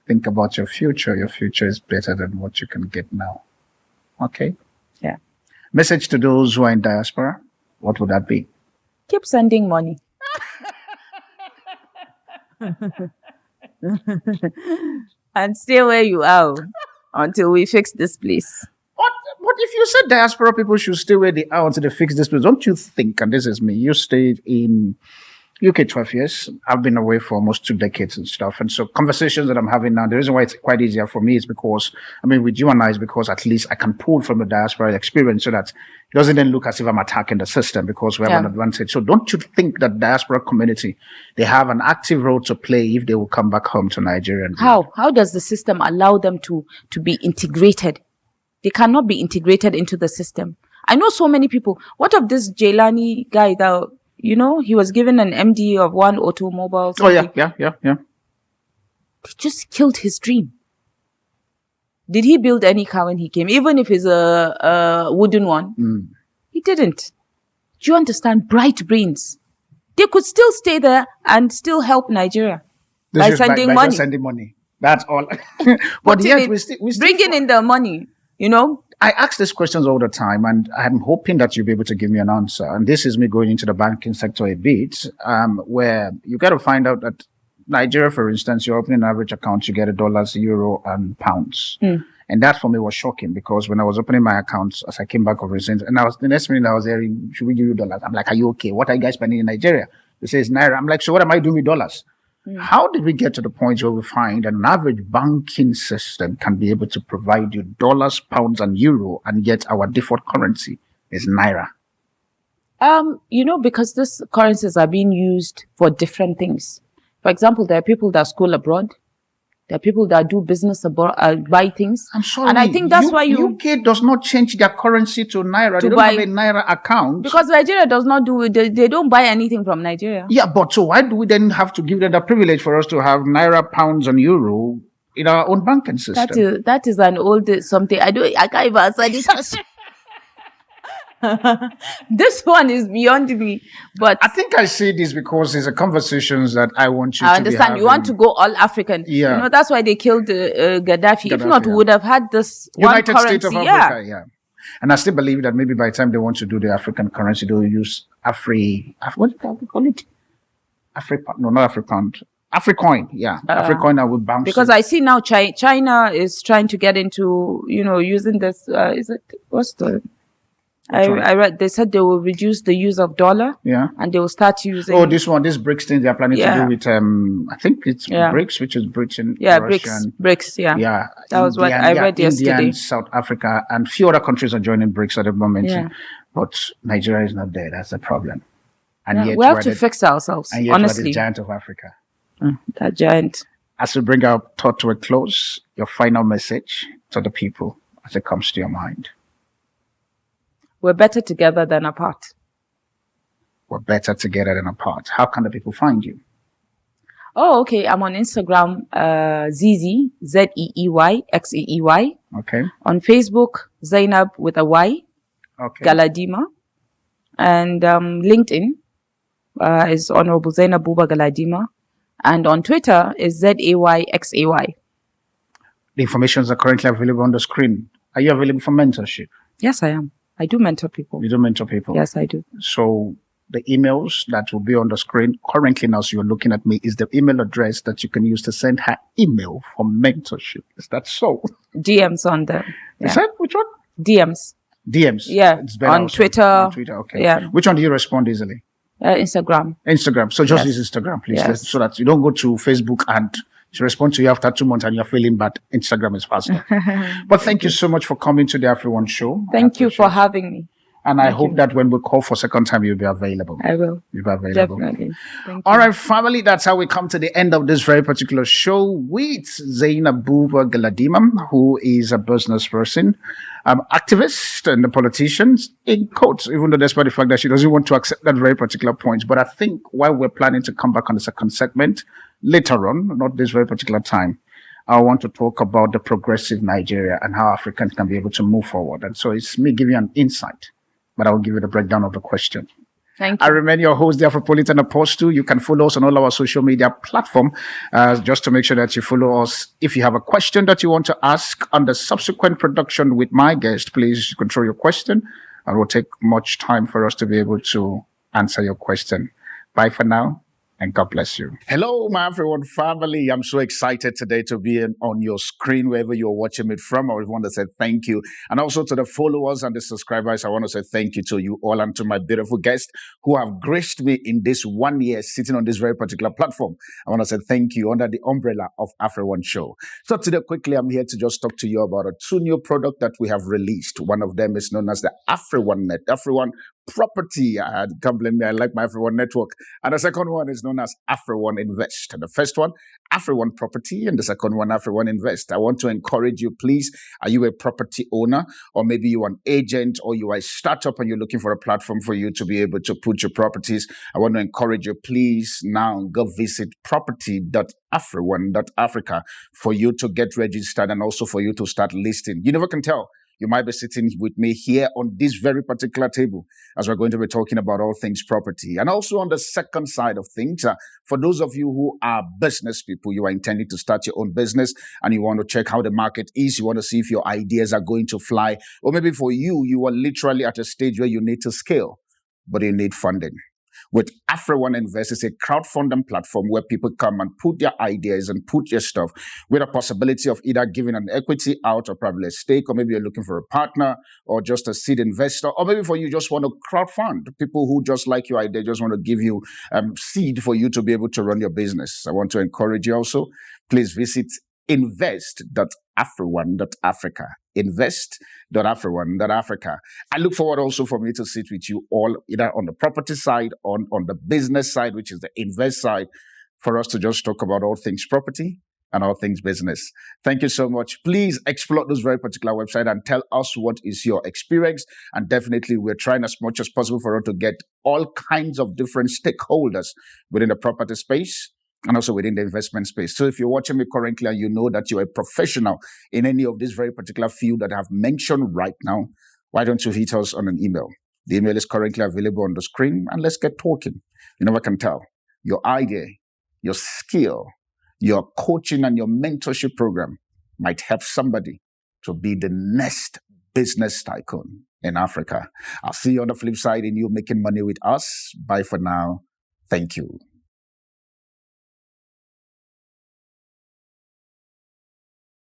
Think about your future. Your future is better than what you can get now. Okay. Yeah. Message to those who are in diaspora, what would that be? Keep sending money. And stay where you are until we fix this place. But if you said diaspora people should stay where they are until they fix this place, don't you think, and this is me, you stayed in UK 12 years. I've been away for almost 2 decades and stuff. And so conversations that I'm having now, the reason why it's quite easier for me is because, with you and I, is because at least I can pull from the diaspora experience so that it doesn't then look as if I'm attacking the system, because we have an advantage. So don't you think that diaspora community, they have an active role to play if they will come back home to Nigeria? How does the system allow them to be integrated? They cannot be integrated into the system. I know so many people. What of this Jailani guy that, he was given an MD of one automobile. Something. Oh, yeah. They just killed his dream. Did he build any car when he came? Even if it's a wooden one? He didn't. Do you understand? Bright brains. They could still stay there and still help Nigeria by sending money. Just sending money. That's all. But yet we still bringing in the money, I ask these questions all the time, and I'm hoping that you'll be able to give me an answer. And this is me going into the banking sector a bit, where you got to find out that Nigeria, for instance, you're opening an average account, you get $, euro, and pounds. And that for me was shocking, because when I was opening my accounts, as I came back over recent, and the next minute I was there, should we give you dollars? I'm like, are you okay? What are you guys spending in Nigeria? They say it's Naira. I'm like, so what am I doing with dollars? How did we get to the point where we find an average banking system can be able to provide you dollars, pounds, and euro, and yet our default currency is Naira? Because these currencies are being used for different things. For example, there are people that school abroad. There are people that do business abroad, buy things. I'm sorry. And I think that's why UK does not change their currency to Naira. They don't have a Naira account. Because Nigeria does not do it. They don't buy anything from Nigeria. Yeah, but so why do we then have to give them the privilege for us to have Naira, pounds, and euro in our own banking system? That is an old something. I can't even answer this question. This one is beyond me, but I think I say this because it's a conversations that I want you to understand. be having. You want to go all African. Yeah. That's why they killed Gaddafi. If not, we would have had this United one currency. States of Africa. Yeah. And I still believe that maybe by the time they want to do the African currency, they'll use what do we call it? AfriCoin. Yeah. AfriCoin, I would bounce because it. I see now China is trying to get into, using this, I read they said they will reduce the use of dollar. Yeah. And they will start using. Oh, this BRICS thing they're planning to do with, I think it's BRICS, which is Britain, Russia, BRICS, yeah. Yeah. That was what I read yesterday. India and South Africa and few other countries are joining BRICS at the moment. Yeah. But Nigeria is not there. That's the problem. And yet we have to fix ourselves, and yet honestly. we're the giant of Africa. That giant. As we bring our thought to a close, your final message to the people as it comes to your mind. We're better together than apart. We're better together than apart. How can the people find you? Oh, okay. I'm on Instagram, Zeey, ZEEY, Okay. On Facebook, Zainab with a Y, Okay. Galadima. And LinkedIn is Honorable Zainab Buba Galadima. And on Twitter is ZAYXAY. The informations are currently available on the screen. Are you available for mentorship? Yes, I am. I do mentor people. You do mentor people? Yes, I do. So the emails that will be on the screen currently now, so you're looking at me, is the email address that you can use to send her email for mentorship. Is that so? DMs on them. Yeah. Is that which one? DMs. DMs. Yeah. On Twitter. On Twitter, okay. Yeah. Which one do you respond easily? Instagram. Instagram. So just use Instagram, please. Yes. So that you don't go to Facebook and to respond to you after 2 months and you're feeling bad. Instagram is faster. But thank you so much for coming to the AfriOne Show. Thank you for having me. And I hope that when we call for second time, you'll be available. I will. You'll be available. Definitely. Thank you. All right, family, that's how we come to the end of this very particular show with Zainab Buba Galadima, who is a business person, activist and a politician, in quotes, even though despite the fact that she doesn't want to accept that very particular point. But I think while we're planning to come back on the second segment later on, not this very particular time, I want to talk about the progressive Nigeria and how Africans can be able to move forward. And so it's me giving you an insight, but I will give you the breakdown of the question. Thank you. I remain your host, the Afropolitan Apostle. You can follow us on all our social media platforms, just to make sure that you follow us. If you have a question that you want to ask on the subsequent production with my guest, please control your question. And it will take much time for us to be able to answer your question. Bye for now. And God bless you. Hello, my AfriOne family. I'm so excited today to be on your screen, wherever you're watching it from. I want to say thank you. And also to the followers and the subscribers, I want to say thank you to you all and to my beautiful guests who have graced me in this 1 year sitting on this very particular platform. I want to say thank you under the umbrella of AfriOne Show. So today, quickly, I'm here to just talk to you about 2 new products that we have released. One of them is known as the AfriOne Net, AfriOne Property. I can't blame me. I like my AfriOne network. And the second one is known as AfriOne Invest. And the first one, AfriOne Property, and the second one, AfriOne Invest. I want to encourage you, please. Are you a property owner, or maybe you're an agent, or you are a startup and you're looking for a platform for you to be able to put your properties? I want to encourage you, please, now go visit property.afrione.africa for you to get registered and also for you to start listing. You never can tell. You might be sitting with me here on this very particular table as we're going to be talking about all things property. And also on the second side of things, for those of you who are business people, you are intending to start your own business and you want to check how the market is, you want to see if your ideas are going to fly, or maybe for you, you are literally at a stage where you need to scale, but you need funding. With AfriOne Invest, it's a crowdfunding platform where people come and put their ideas and put their stuff with a possibility of either giving an equity out or probably a stake, or maybe you're looking for a partner or just a seed investor, or maybe for you just want to crowdfund people who just like your idea, just want to give you seed for you to be able to run your business. I want to encourage you also, please visit invest.afrione.africa. Invest.afrione.africa. I look forward also for me to sit with you all, either on the property side, on the business side, which is the invest side, for us to just talk about all things property and all things business. Thank you so much. Please explore this very particular website and tell us what is your experience. And definitely we're trying as much as possible for us to get all kinds of different stakeholders within the property space and also within the investment space. So if you're watching me currently and you know that you're a professional in any of this very particular field that I have mentioned right now, why don't you hit us on an email? The email is currently available on the screen, and let's get talking. You never can tell. Your idea, your skill, your coaching and your mentorship program might help somebody to be the next business tycoon in Africa. I'll see you on the flip side in you making money with us. Bye for now. Thank you.